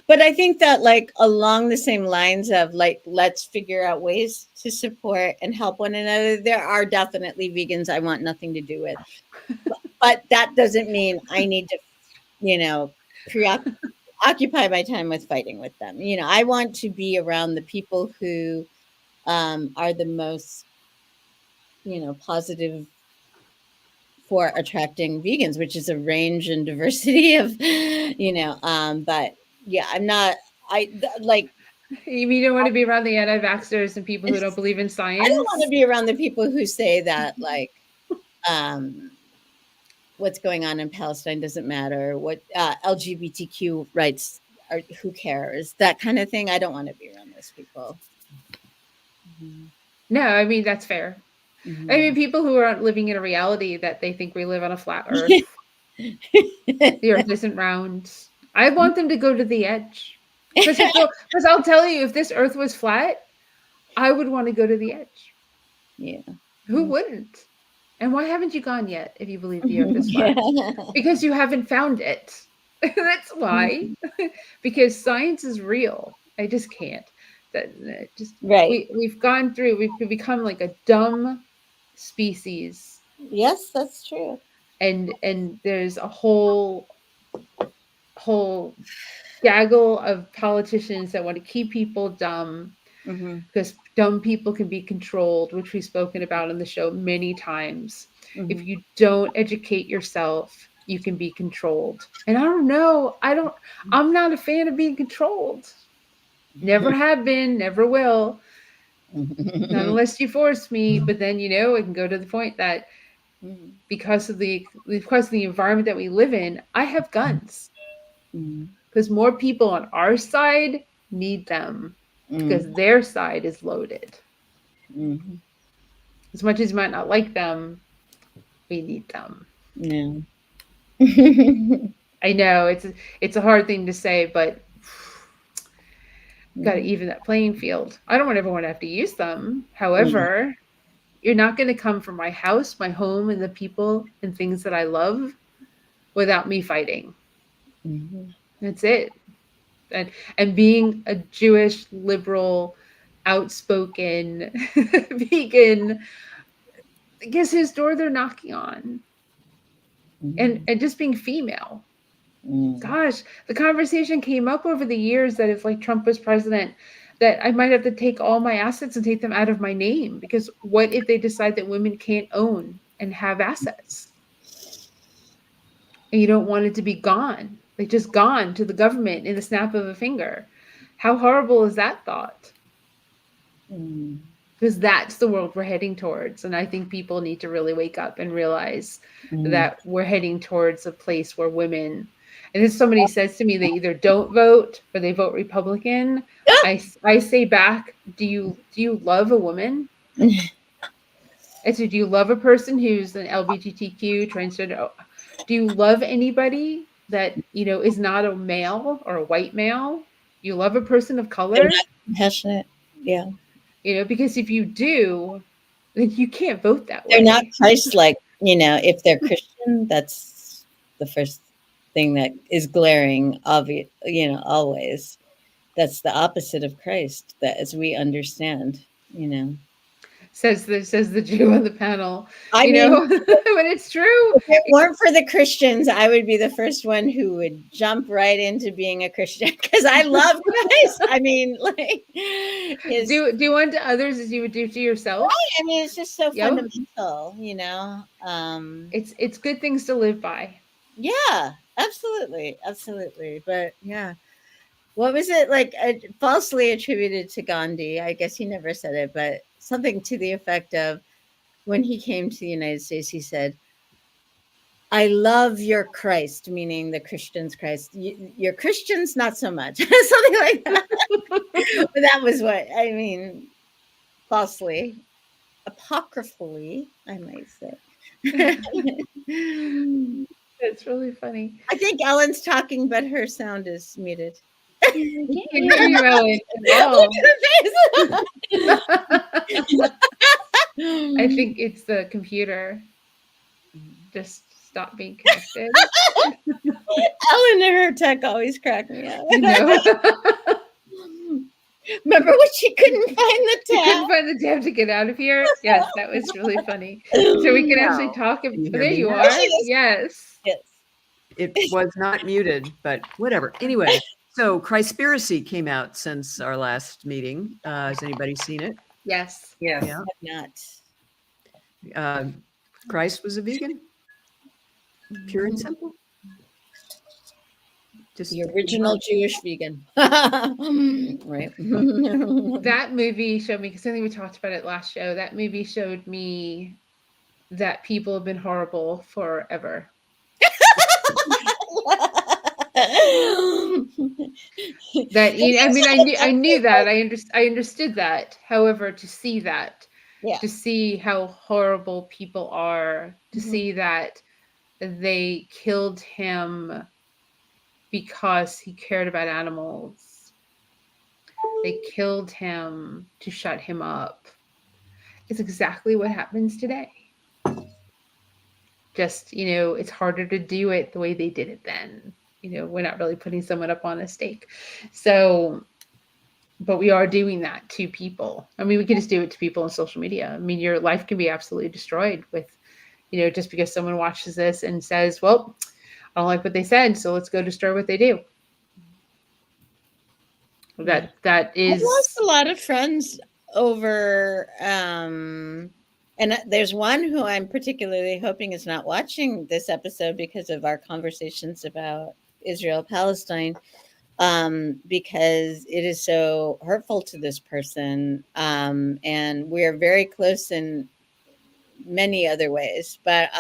But I think that like along the same lines of like, let's figure out ways to support and help one another. There are definitely vegans I want nothing to do with, but that doesn't mean I need to, you know, occupy my time with fighting with them. You know, I want to be around the people who are the most, you know, positive for attracting vegans, which is a range and diversity of, you know, but yeah, I'm not, like. You don't want to be around the anti-vaxxers and people who don't believe in science? I don't want to be around the people who say that, like, what's going on in Palestine doesn't matter. What LGBTQ rights are, who cares? That kind of thing. I don't want to be around those people. No, I mean, that's fair. I mean, people who aren't living in a reality that they think we live on a flat earth. The earth isn't round. I want them to go to the edge. Because I'll tell you, if this earth was flat, I would want to go to the edge. Yeah. Who wouldn't? And why haven't you gone yet if you believe the earth is flat? Because you haven't found it. That's why. Because science is real. I just can't. Right. We've gone through, we've become like a dumb species. Yes, that's true. And there's a whole gaggle of politicians that want to keep people dumb because dumb people can be controlled, which we've spoken about on the show many times. If you don't educate yourself, you can be controlled. And I don't know. I'm not a fan of being controlled. Never have been, never will. Not unless you force me. But then, you know, it can go to the point that because of the environment that we live in, I have guns. Because more people on our side need them because their side is loaded. As much as you might not like them, we need them. No. I know it's a hard thing to say, but got to even that playing field. I don't want everyone to have to use them. However, you're not going to come from my house, my home, and the people and things that I love without me fighting. That's it. And being a Jewish, liberal, outspoken vegan, guess whose door they're knocking on? And just being female. Gosh, the conversation came up over the years that if like Trump was president, that I might have to take all my assets and take them out of my name, because what if they decide that women can't own and have assets? And you don't want it to be gone. Like just gone to the government in the snap of a finger. How horrible is that thought? Because that's the world we're heading towards. And I think people need to really wake up and realize that we're heading towards a place where women, And if somebody says to me they either don't vote or they vote Republican, I say back, do you love a woman? I said, do you love a person who's an LGBTQ transgender? Do you love anybody that, is not a male or a white male? You love a person of They're color? not compassionate. Yeah. Because if you do, then you can't vote that way. They're not Christ-like, if they're Christian, that's the first thing that is glaring, obvious, always. That's the opposite of Christ, that as we understand, Says the Jew on the panel. I mean, but it's true. If it weren't for the Christians, I would be the first one who would jump right into being a Christian because I love Christ. I mean, do unto others as you would do to yourself. Right? I mean, it's just so Yep. fundamental, It's good things to live by. Yeah, absolutely, But yeah, what was it like? Falsely attributed to Gandhi. I guess he never said it, but something to the effect of, when he came to the United States, he said, "I love your Christ," meaning the Christians' Christ. Your Christians, not so much. Something like that. But that was what I mean. Falsely, apocryphally, I might say. It's really funny. I think Ellen's talking, but her sound is muted. Can you hear you, Ellen? Oh. I think it's the computer. Just stop being connected. Ellen and her tech always crack me up. No. Remember when she couldn't find the You tab? couldn't find the tab to get out of here? Yes, that was really funny. So we can actually talk. Can you hear There me you now? are. Yes. Yes. It was not muted, but whatever. Anyway, so Christspiracy came out since our last meeting. Has anybody seen it? Yes. Yes. Yeah. Not. Christ was a vegan? Pure and simple? Just The original Jewish vegan. Right. That movie showed me, because I think we talked about it last show, that movie showed me that people have been horrible forever. That I knew that. I understood that. However, to see that, Yeah. to see how horrible people are, to Mhm. see that they killed him because he cared about animals. They killed him to shut him up. It's exactly what happens today. Just, it's harder to do it the way they did it then. We're not really putting someone up on a stake. So, but we are doing that to people. I mean, we can just do it to people on social media. I mean, your life can be absolutely destroyed with, just because someone watches this and says, well, I don't like what they said, so let's go destroy what they do. That is. I've lost a lot of friends over, and there's one who I'm particularly hoping is not watching this episode because of our conversations about Israel Palestine, because it is so hurtful to this person, and we're very close in many other ways, but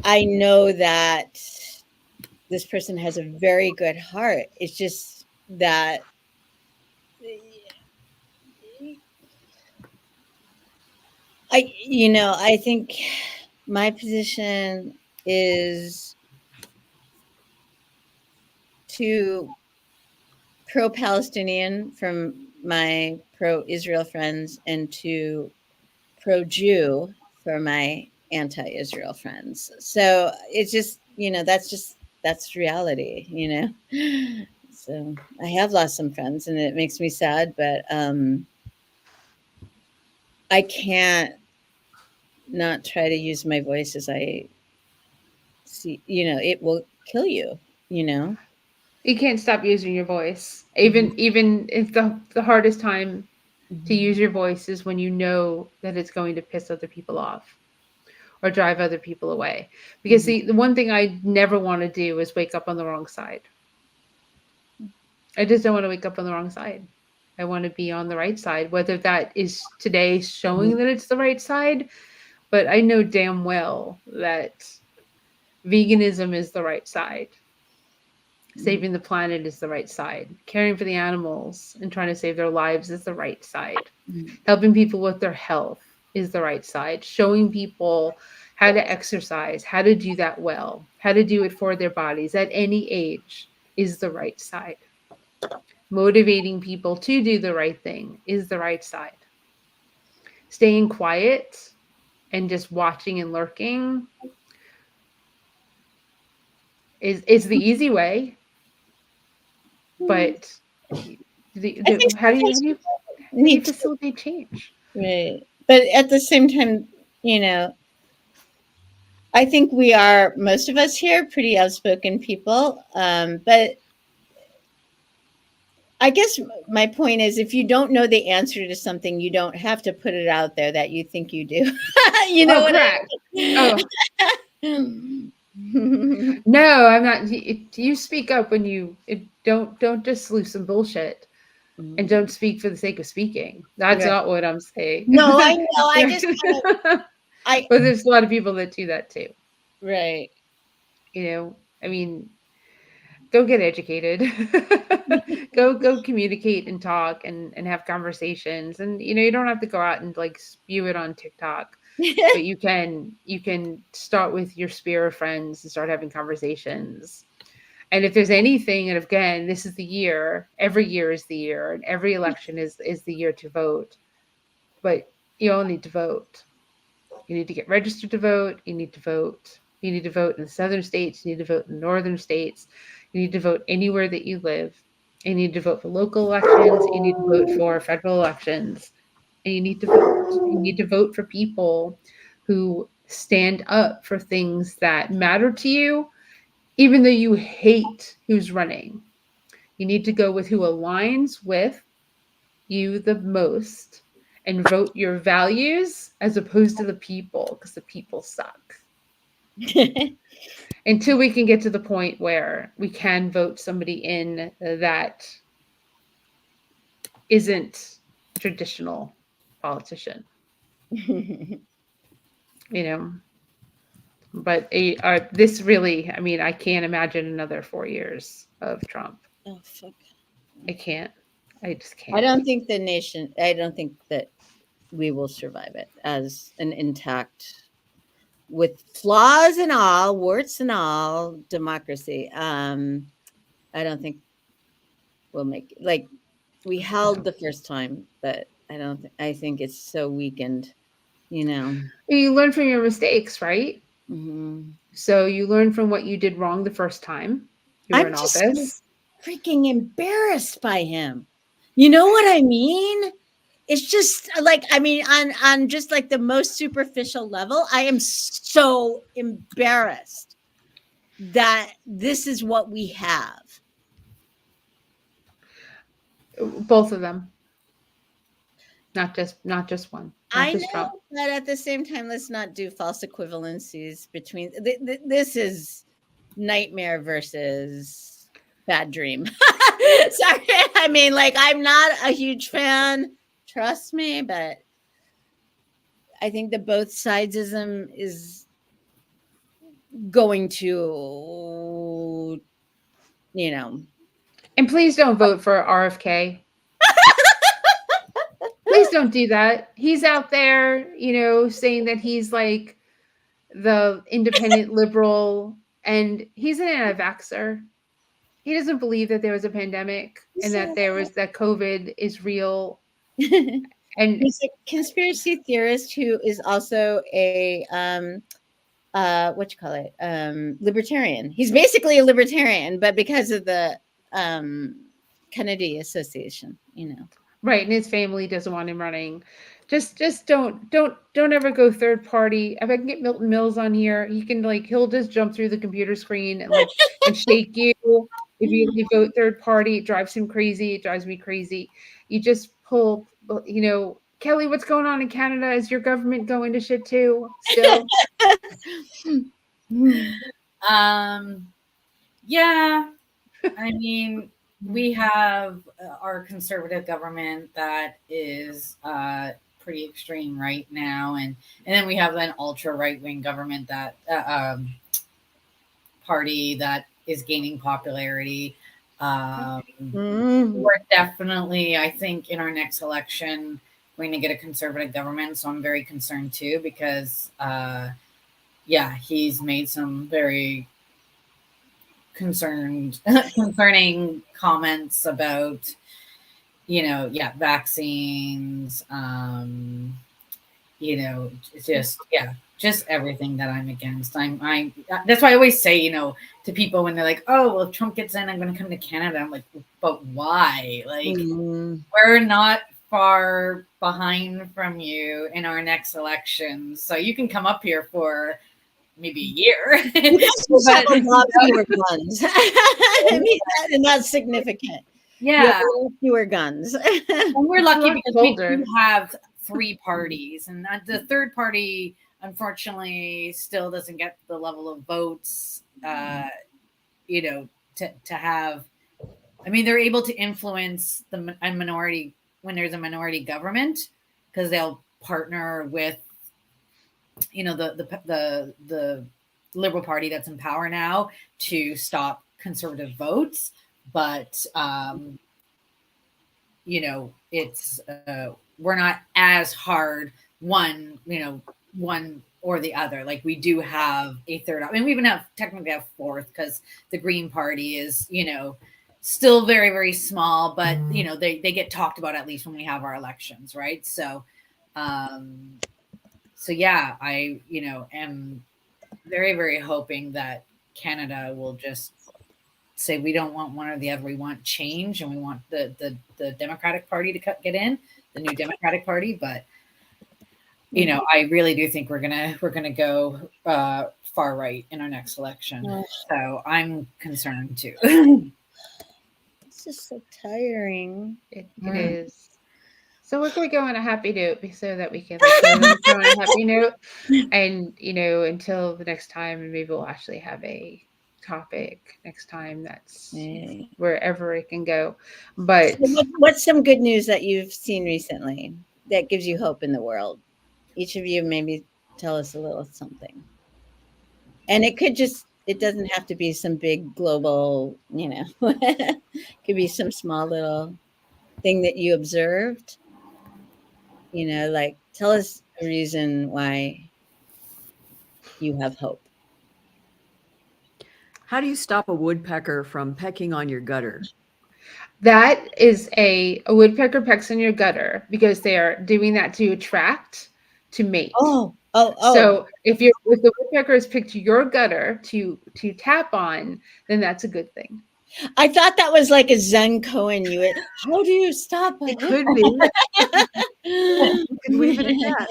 I know that this person has a very good heart. It's just that I think my position is to pro-Palestinian from my pro-Israel friends and to pro-Jew for my anti-Israel friends. So it's just, that's reality, So I have lost some friends and it makes me sad, but I can't not try to use my voice as I see, it will kill you, You can't stop using your voice. Even if the hardest time to use your voice is when you know that it's going to piss other people off or drive other people away. Because the one thing I never want to do is wake up on the wrong side. I just don't want to wake up on the wrong side. I want to be on the right side, whether that is today showing that it's the right side. But I know damn well that Veganism is the right side. Saving the planet is the right side. Caring for the animals and trying to save their lives is the right side. Helping people with their health is the right side. Showing people how to exercise, how to do that well, how to do it for their bodies at any age is the right side. Motivating people to do the right thing is the right side. Staying quiet and just watching and lurking is the easy way. But how do you facilitate change? Right. But at the same time, you know, I think we are, most of us here, pretty outspoken people. But I guess my point is, if you don't know the answer to something, you don't have to put it out there that you think you do. You know what correct. I mean? No, I'm not. You speak up when you don't just lose some bullshit. And don't speak for the sake of speaking. That's not what I'm saying. No, I know. I just but there's a lot of people that do that too. Right. You know, I mean, go get educated. go communicate and talk and have conversations. And you know, you don't have to go out and like spew it on TikTok. But you can start with your sphere of friends and start having conversations. And if there's anything, and again, this is the year, every year is the year, and every election is the year to vote. But you all need to vote. You need to get registered to vote. You need to vote. You need to vote in the southern states. You need to vote in the northern states. You need to vote anywhere that you live. You need to vote for local elections. You need to vote for federal elections. And you need to vote. You need to vote for people who stand up for things that matter to you, even though you hate who's running. You need to go with who aligns with you the most and vote your values as opposed to the people, because the people suck. Until we can get to the point where we can vote somebody in that isn't a traditional politician. You know? But this really, I mean, I can't imagine another 4 years of Trump. Oh, fuck. I can't. I just can't. I don't think that we will survive it as an intact, with flaws and all, warts and all, democracy. I don't think we'll make it. Like, we held the first time, but I think it's so weakened, you know. You learn from your mistakes, right? Mm-hmm. So you learn from what you did wrong the first time you were in office. I'm just freaking embarrassed by him. You know what I mean? It's just like, I mean, on just like the most superficial level, I am so embarrassed that this is what we have. Both of them. Not just one. I know, but at the same time, let's not do false equivalencies between. This is nightmare versus bad dream. Sorry, I mean, like, I'm not a huge fan, trust me, but I think the both sidesism is going to, you know. And please don't vote for RFK. Please don't do that. He's out there, you know, saying that he's like the independent liberal, and he's an anti-vaxxer. He doesn't believe that there was a pandemic and that that COVID is real. And he's a conspiracy theorist who is also a libertarian. He's basically a libertarian, but because of the Kennedy Association, you know. Right, and his family doesn't want him running. Just don't ever go third party. If I can get Milton Mills on here, he'll just jump through the computer screen and and shake you. If you vote third party, it drives him crazy. It drives me crazy. You just pull, you know, Kelly, what's going on in Canada? Is your government going to shit too? Still? Yeah. I mean, we have our conservative government that is pretty extreme right now, and then we have an ultra right wing government that party that is gaining popularity. Mm. We're definitely, I think, in our next election going to get a conservative government. So I'm very concerned too, because he's made some very concerning comments about, vaccines, just everything that I'm against. I that's why I always say, to people when they're like, oh, well, if Trump gets in, I'm going to come to Canada. I'm like, but why? Like, we're not far behind from you in our next election. So you can come up here for maybe a year. But a lot fewer guns. I mean, and that's significant. Yeah. Fewer guns. And we're lucky because we do have 3 parties, and the third party, unfortunately, still doesn't get the level of votes, to have. I mean, they're able to influence a minority when there's a minority government, because they'll partner with, the Liberal Party that's in power now to stop conservative votes. But it's we're not as hard one or the other. Like, we do have a third. I mean, we even technically have fourth, because the Green Party is still very, very small, but they get talked about at least when we have our elections, right? So I am very, very hoping that Canada will just say we don't want one or the other. We want change, and we want the Democratic Party to get in, the new Democratic Party. But I really do think we're gonna go far right in our next election. So I'm concerned too. It's just so tiring. It is. So we're going to go on a happy note so that we can go on a happy note, and until the next time, and maybe we'll actually have a topic next time that's wherever it can go. But so what's some good news that you've seen recently that gives you hope in the world? Each of you maybe tell us a little something. And it doesn't have to be some big global, it could be some small little thing that you observed. Like, tell us a reason why you have hope. How do you stop a woodpecker from pecking on your gutter? that is a woodpecker pecks in your gutter because they are doing that to attract, to mate. Oh. So if the woodpecker has picked your gutter to tap on, then that's a good thing. I thought that was like a Zen koan. How do you stop it? It could be. You could leave it at that.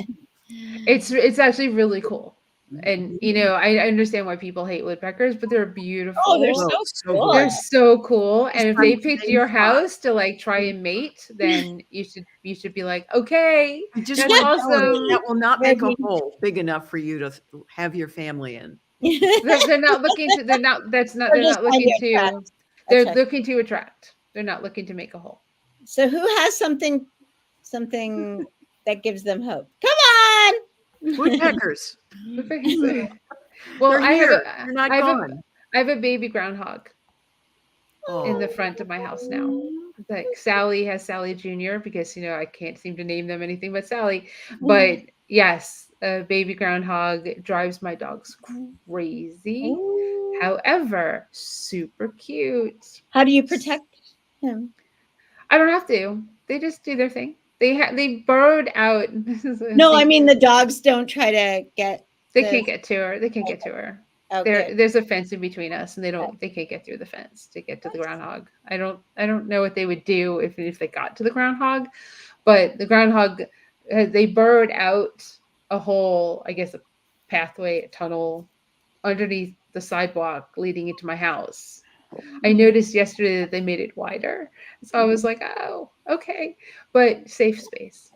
It's actually really cool. And I understand why people hate woodpeckers, but they're beautiful. Oh, they're so cool. They're so cool. And if they picked your house to like try and mate, then you should be like, okay, just that's awesome. That will not make a hole big enough for you to have your family in. They're looking to attract. They're not looking to make a hole. So who has something that gives them hope? Come on. Woodpeckers. Well, They're I have a baby groundhog in the front of my house now. Like Sally has Sally Jr. because I can't seem to name them anything but Sally. But yes, a baby groundhog drives my dogs crazy. Ooh. However, super cute. How do you protect him? I don't have to. They just do their thing. They burrowed out. No, I mean the dogs don't try to get. They can't get to her. They can't get to her. Okay. There's a fence in between us, and they can't get through the fence to get to the groundhog. I don't know what they would do if they got to the groundhog, but the groundhog, they burrowed out a hole, I guess a pathway, a tunnel underneath the sidewalk leading into my house. I noticed yesterday that they made it wider. So I was like, oh, okay. But safe space.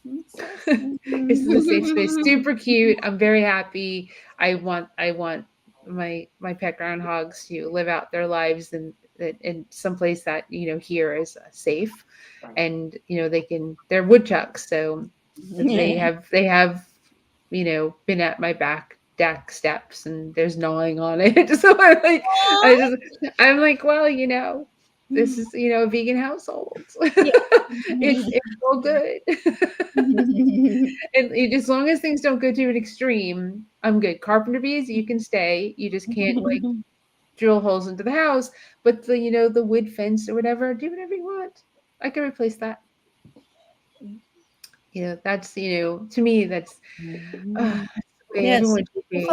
This is a safe space. Super cute. I'm very happy. I want my pet groundhogs to live out their lives in some place that here is safe, and they're woodchucks, so they have been at my back deck steps and there's gnawing on it. So I'm like, well, you know, this is, you know, a vegan household. It's all good. And as long as things don't go to an extreme, I'm good. Carpenter bees, you can stay. You just can't like drill holes into the house. But the, you know, the wood fence or whatever, do whatever you want. I can replace that. You know, that's, you know, to me, that's the way Yes, everyone should be.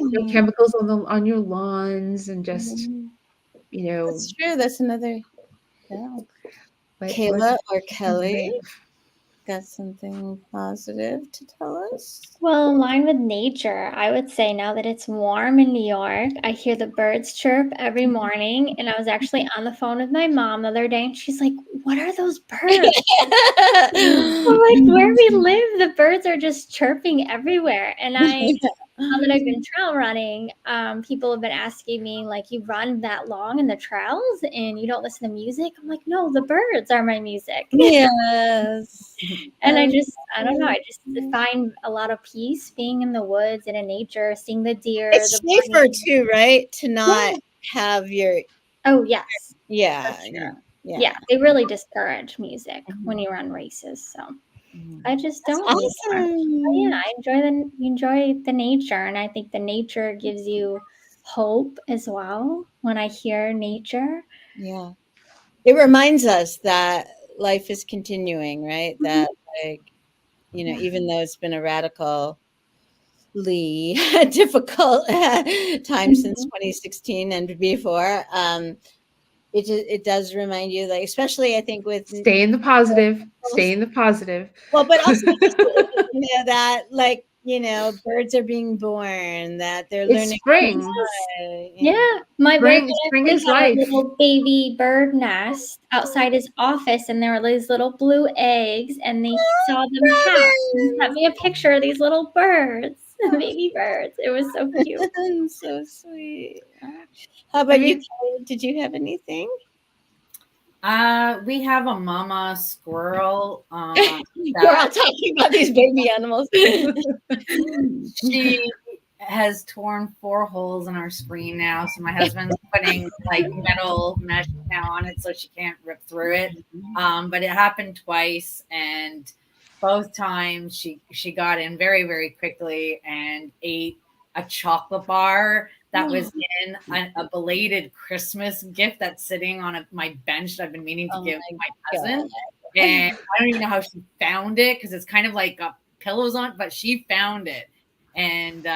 No chemicals on your lawns and just, you know. That's true. That's another. Yeah. Let Kayla or them Kelly live. got something positive to tell us? Well, in line with nature, I would say now that it's warm in New York, I hear the birds chirp every morning. And I was actually on the phone with my mom the other day, and she's like, "What are those birds?" I'm like, where we live, the birds are just chirping everywhere. And now that I've been trail running, people have been asking me, like, you run that long in the trails and you don't listen to music? I'm like, no, the birds are my music. Yes. And I don't know, I just find a lot of peace being in the woods and in nature, seeing the deer. It's the safer bunnies. too, right? To not have your Oh, yes. yeah. For sure. Yeah. Yeah, they really discourage music when you run races. So I just That's don't anymore. But awesome. yeah, I enjoy the nature, and I think the nature gives you hope as well. When I hear nature, Yeah. It reminds us that life is continuing, right? That like, you know, even though it's been a radically difficult time since 2016 and before, it does remind you, like, especially I think with Stay in the positive. Stay in the positive. well, but also just, you know, that like, you know, birds are being born, that they're It's learning. spring. yeah, my Spring boyfriend is got a life. little baby bird nest outside his office, and there were these little blue eggs, and they saw them hatch and sent me a picture of these little birds, baby birds. It was so cute. So sweet. How about you, Kelly? Did you have anything? We have a mama squirrel. We're all talking about these baby animals. She has torn 4 holes in our screen now, so my husband's putting like metal mesh now on it so she can't rip through it. But it happened twice, and both times she got in very, very quickly and ate a chocolate bar that was in a belated Christmas gift that's sitting on my bench that I've been meaning to give my cousin. And I don't even know how she found it, because it's kind of like got pillows on it, but she found it. And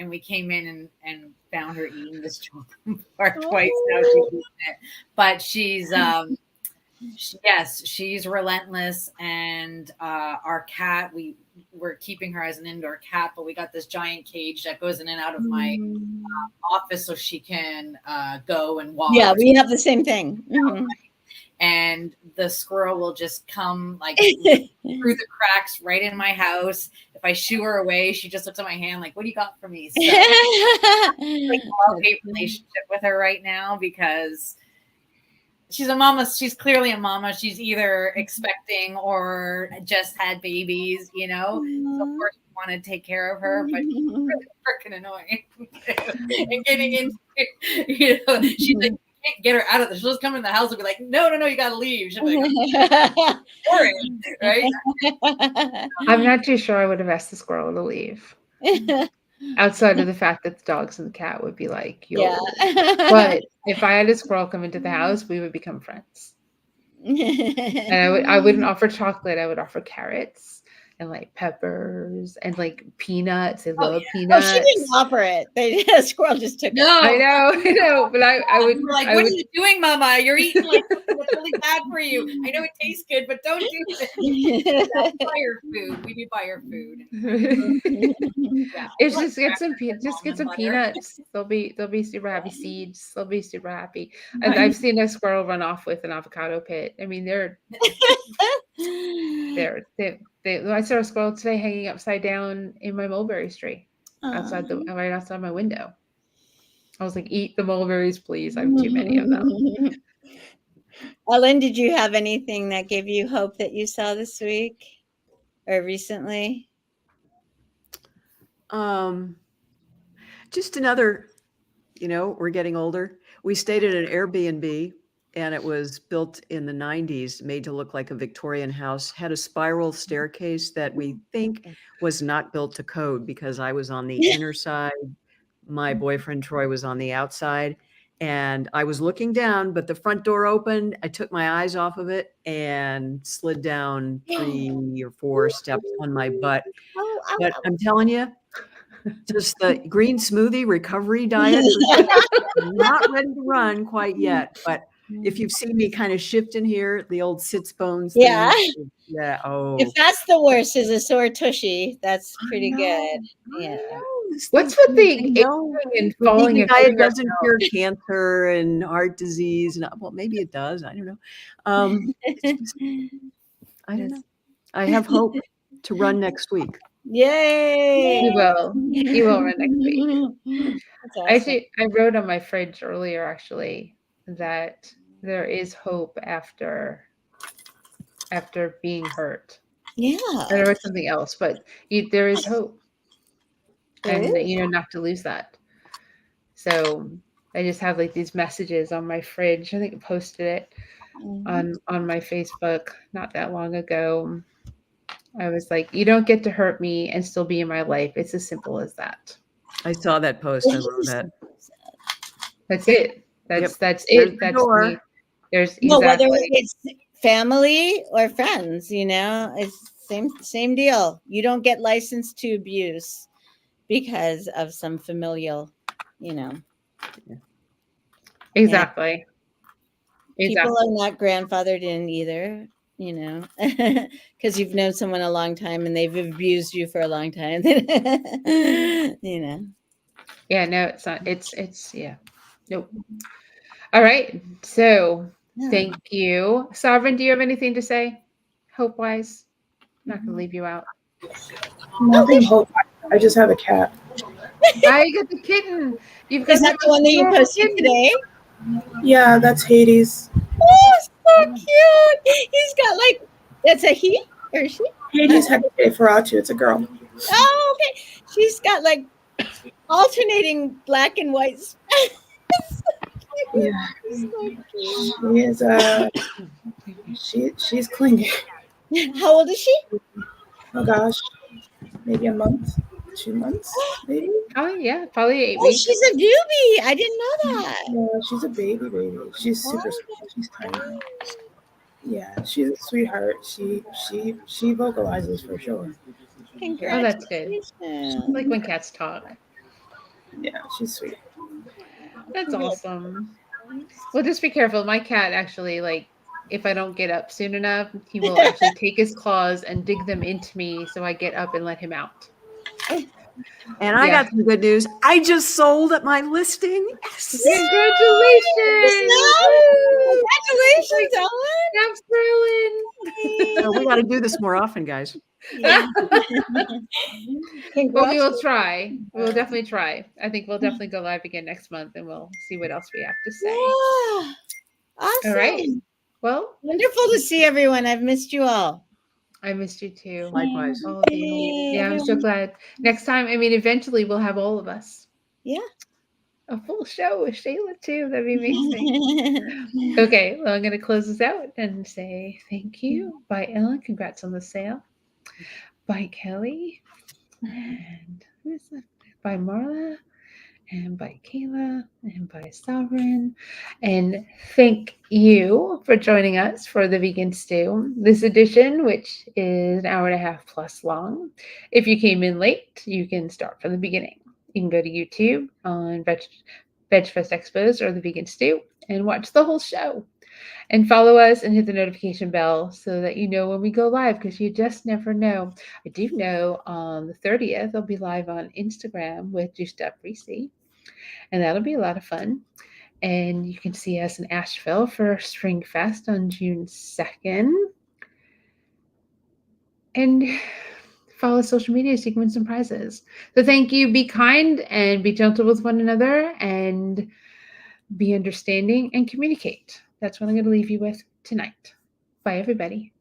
we came in and found her eating this chocolate bar twice now. She's eaten it. But she's yes, she's relentless. And our cat, we're keeping her as an indoor cat, but we got this giant cage that goes in and out of my office so she can go and walk. Yeah, we have the same thing. And the squirrel will just come like through the cracks right in my house. If I shoo her away, she just looks at my hand like, "What do you got for me?" So, like a love-hate relationship with her right now, because she's a mama. She's clearly a mama. She's either expecting or just had babies, you know. So of course we want to take care of her, but she's really freaking annoying. And getting into, you know, she's like, can't get her out of this. She'll just come in the house and be like, no, you gotta leave. She'll be like, boring, right? I'm not too sure I would have asked the squirrel to leave. Outside of the fact that the dogs and the cat would be like, yo. Yeah. But if I had a squirrel come into the house, we would become friends. And I wouldn't offer chocolate. I would offer carrots and like peppers and like peanuts. They love Oh, peanuts. she didn't offer it. The squirrel just took it. No, I know, but I would We're like, I what would, are you doing, Mama? You're eating like something that's really bad for you. I know it tastes good, but don't do this. Buy your food. We do buy your food. Yeah. It's Like just get some crackers, almond butter. peanuts. They'll be super happy. Seeds. They'll be super happy. And I've seen a squirrel run off with an avocado pit. I mean, I saw a squirrel today hanging upside down in my mulberry tree right outside my window. I was like, eat the mulberries, please. I have too many of them. Ellen, did you have anything that gave you hope that you saw this week or recently? Just another, we're getting older. We stayed at an Airbnb, and it was built in the 90s, made to look like a Victorian house, had a spiral staircase that we think was not built to code because I was on the inner side. My boyfriend Troy was on the outside, and I was looking down, but the front door opened. I took my eyes off of it and slid down 3 or 4 steps on my butt. But I'm telling you, just the green smoothie recovery diet, I'm not ready to run quite yet. But if you've seen me kind of shift in here, the old sits bones. Yeah. Yeah. Oh. If that's the worst, is a sore tushy. That's pretty good. Yeah. What's with the aging and falling and diet doesn't cure cancer and heart disease? And well, maybe it does. I don't know. I don't know. I have hope to run next week. Yay! You will. You will run next week. That's awesome. Actually, I wrote on my fridge earlier, actually, that there is hope after being hurt. Yeah. There was something else, but there is hope. There And is. not to lose that. So I just have like these messages on my fridge. I think I posted it on my Facebook not that long ago. I was like, you don't get to hurt me and still be in my life. It's as simple as that. I saw that post. I wrote that. That's it. That's Yep. that's There's it. the That's door. me. There's No, whether exactly. it's family or friends, it's same deal. You don't get licensed to abuse because of some familial, Exactly. People are not grandfathered in either, because you've known someone a long time and they've abused you for a long time. Yeah, no, it's not. It's yeah. Nope. All right. So Yeah. thank you. Sovereign, do you have anything to say? Hope wise? Not gonna leave you out. Nothing hope. I just have a cat. I got the kitten. You've got Is that the one that you adorable posted kitten. today? Yeah, that's Hades. Oh, so cute. He's got that's a he or she? Hades Hecate Ferratu. It's a girl. Oh, okay. She's got alternating black and white. Yeah. She is. She's clingy. How old is she? Oh gosh, maybe a month, 2 months, maybe. Oh yeah, probably 8 Oh, weeks. she's a doobie. I didn't know that. Yeah, she's a baby. She's super small. She's tiny. Yeah, she's a sweetheart. She vocalizes for sure. Oh, that's good. I like when cats talk. Yeah, she's sweet. That's awesome. Well, just be careful. My cat actually, if I don't get up soon enough, he will actually take his claws and dig them into me so I get up and let him out. And I got some good news. I just sold at my listing. Congratulations! Congratulations, Ellen. That's thrilling. So we got to do this more often, guys. But we will try. We'll definitely try. I think we'll definitely go live again next month and we'll see what else we have to say. Yeah. Awesome. All right. Well, Wonderful to see everyone. I've missed you all. I missed you too. Likewise. All of you. Yeah, I'm so glad. Next time, eventually we'll have all of us. Yeah. A full show with Shayla too. That'd be amazing. Okay, well, I'm going to close this out and say thank you. Bye, Ellen. Congrats on the sale. Bye, Kelly. And who's that? Bye, Marla. And by Kayla, and by Sovereign. And thank you for joining us for the Vegan Stew, this edition, which is an hour and a half plus long. If you came in late, you can start from the beginning. You can go to YouTube on VegFest Expos or the Vegan Stew and watch the whole show. And follow us and hit the notification bell so that you know when we go live, because you just never know. I do know on the 30th, I'll be live on Instagram with Juiced Up Reese, and that'll be a lot of fun. And you can see us in Asheville for Spring Fest on June 2nd. And follow social media so you can win some prizes. So thank you. Be kind and be gentle with one another and be understanding and communicate. That's what I'm going to leave you with tonight. Bye, everybody.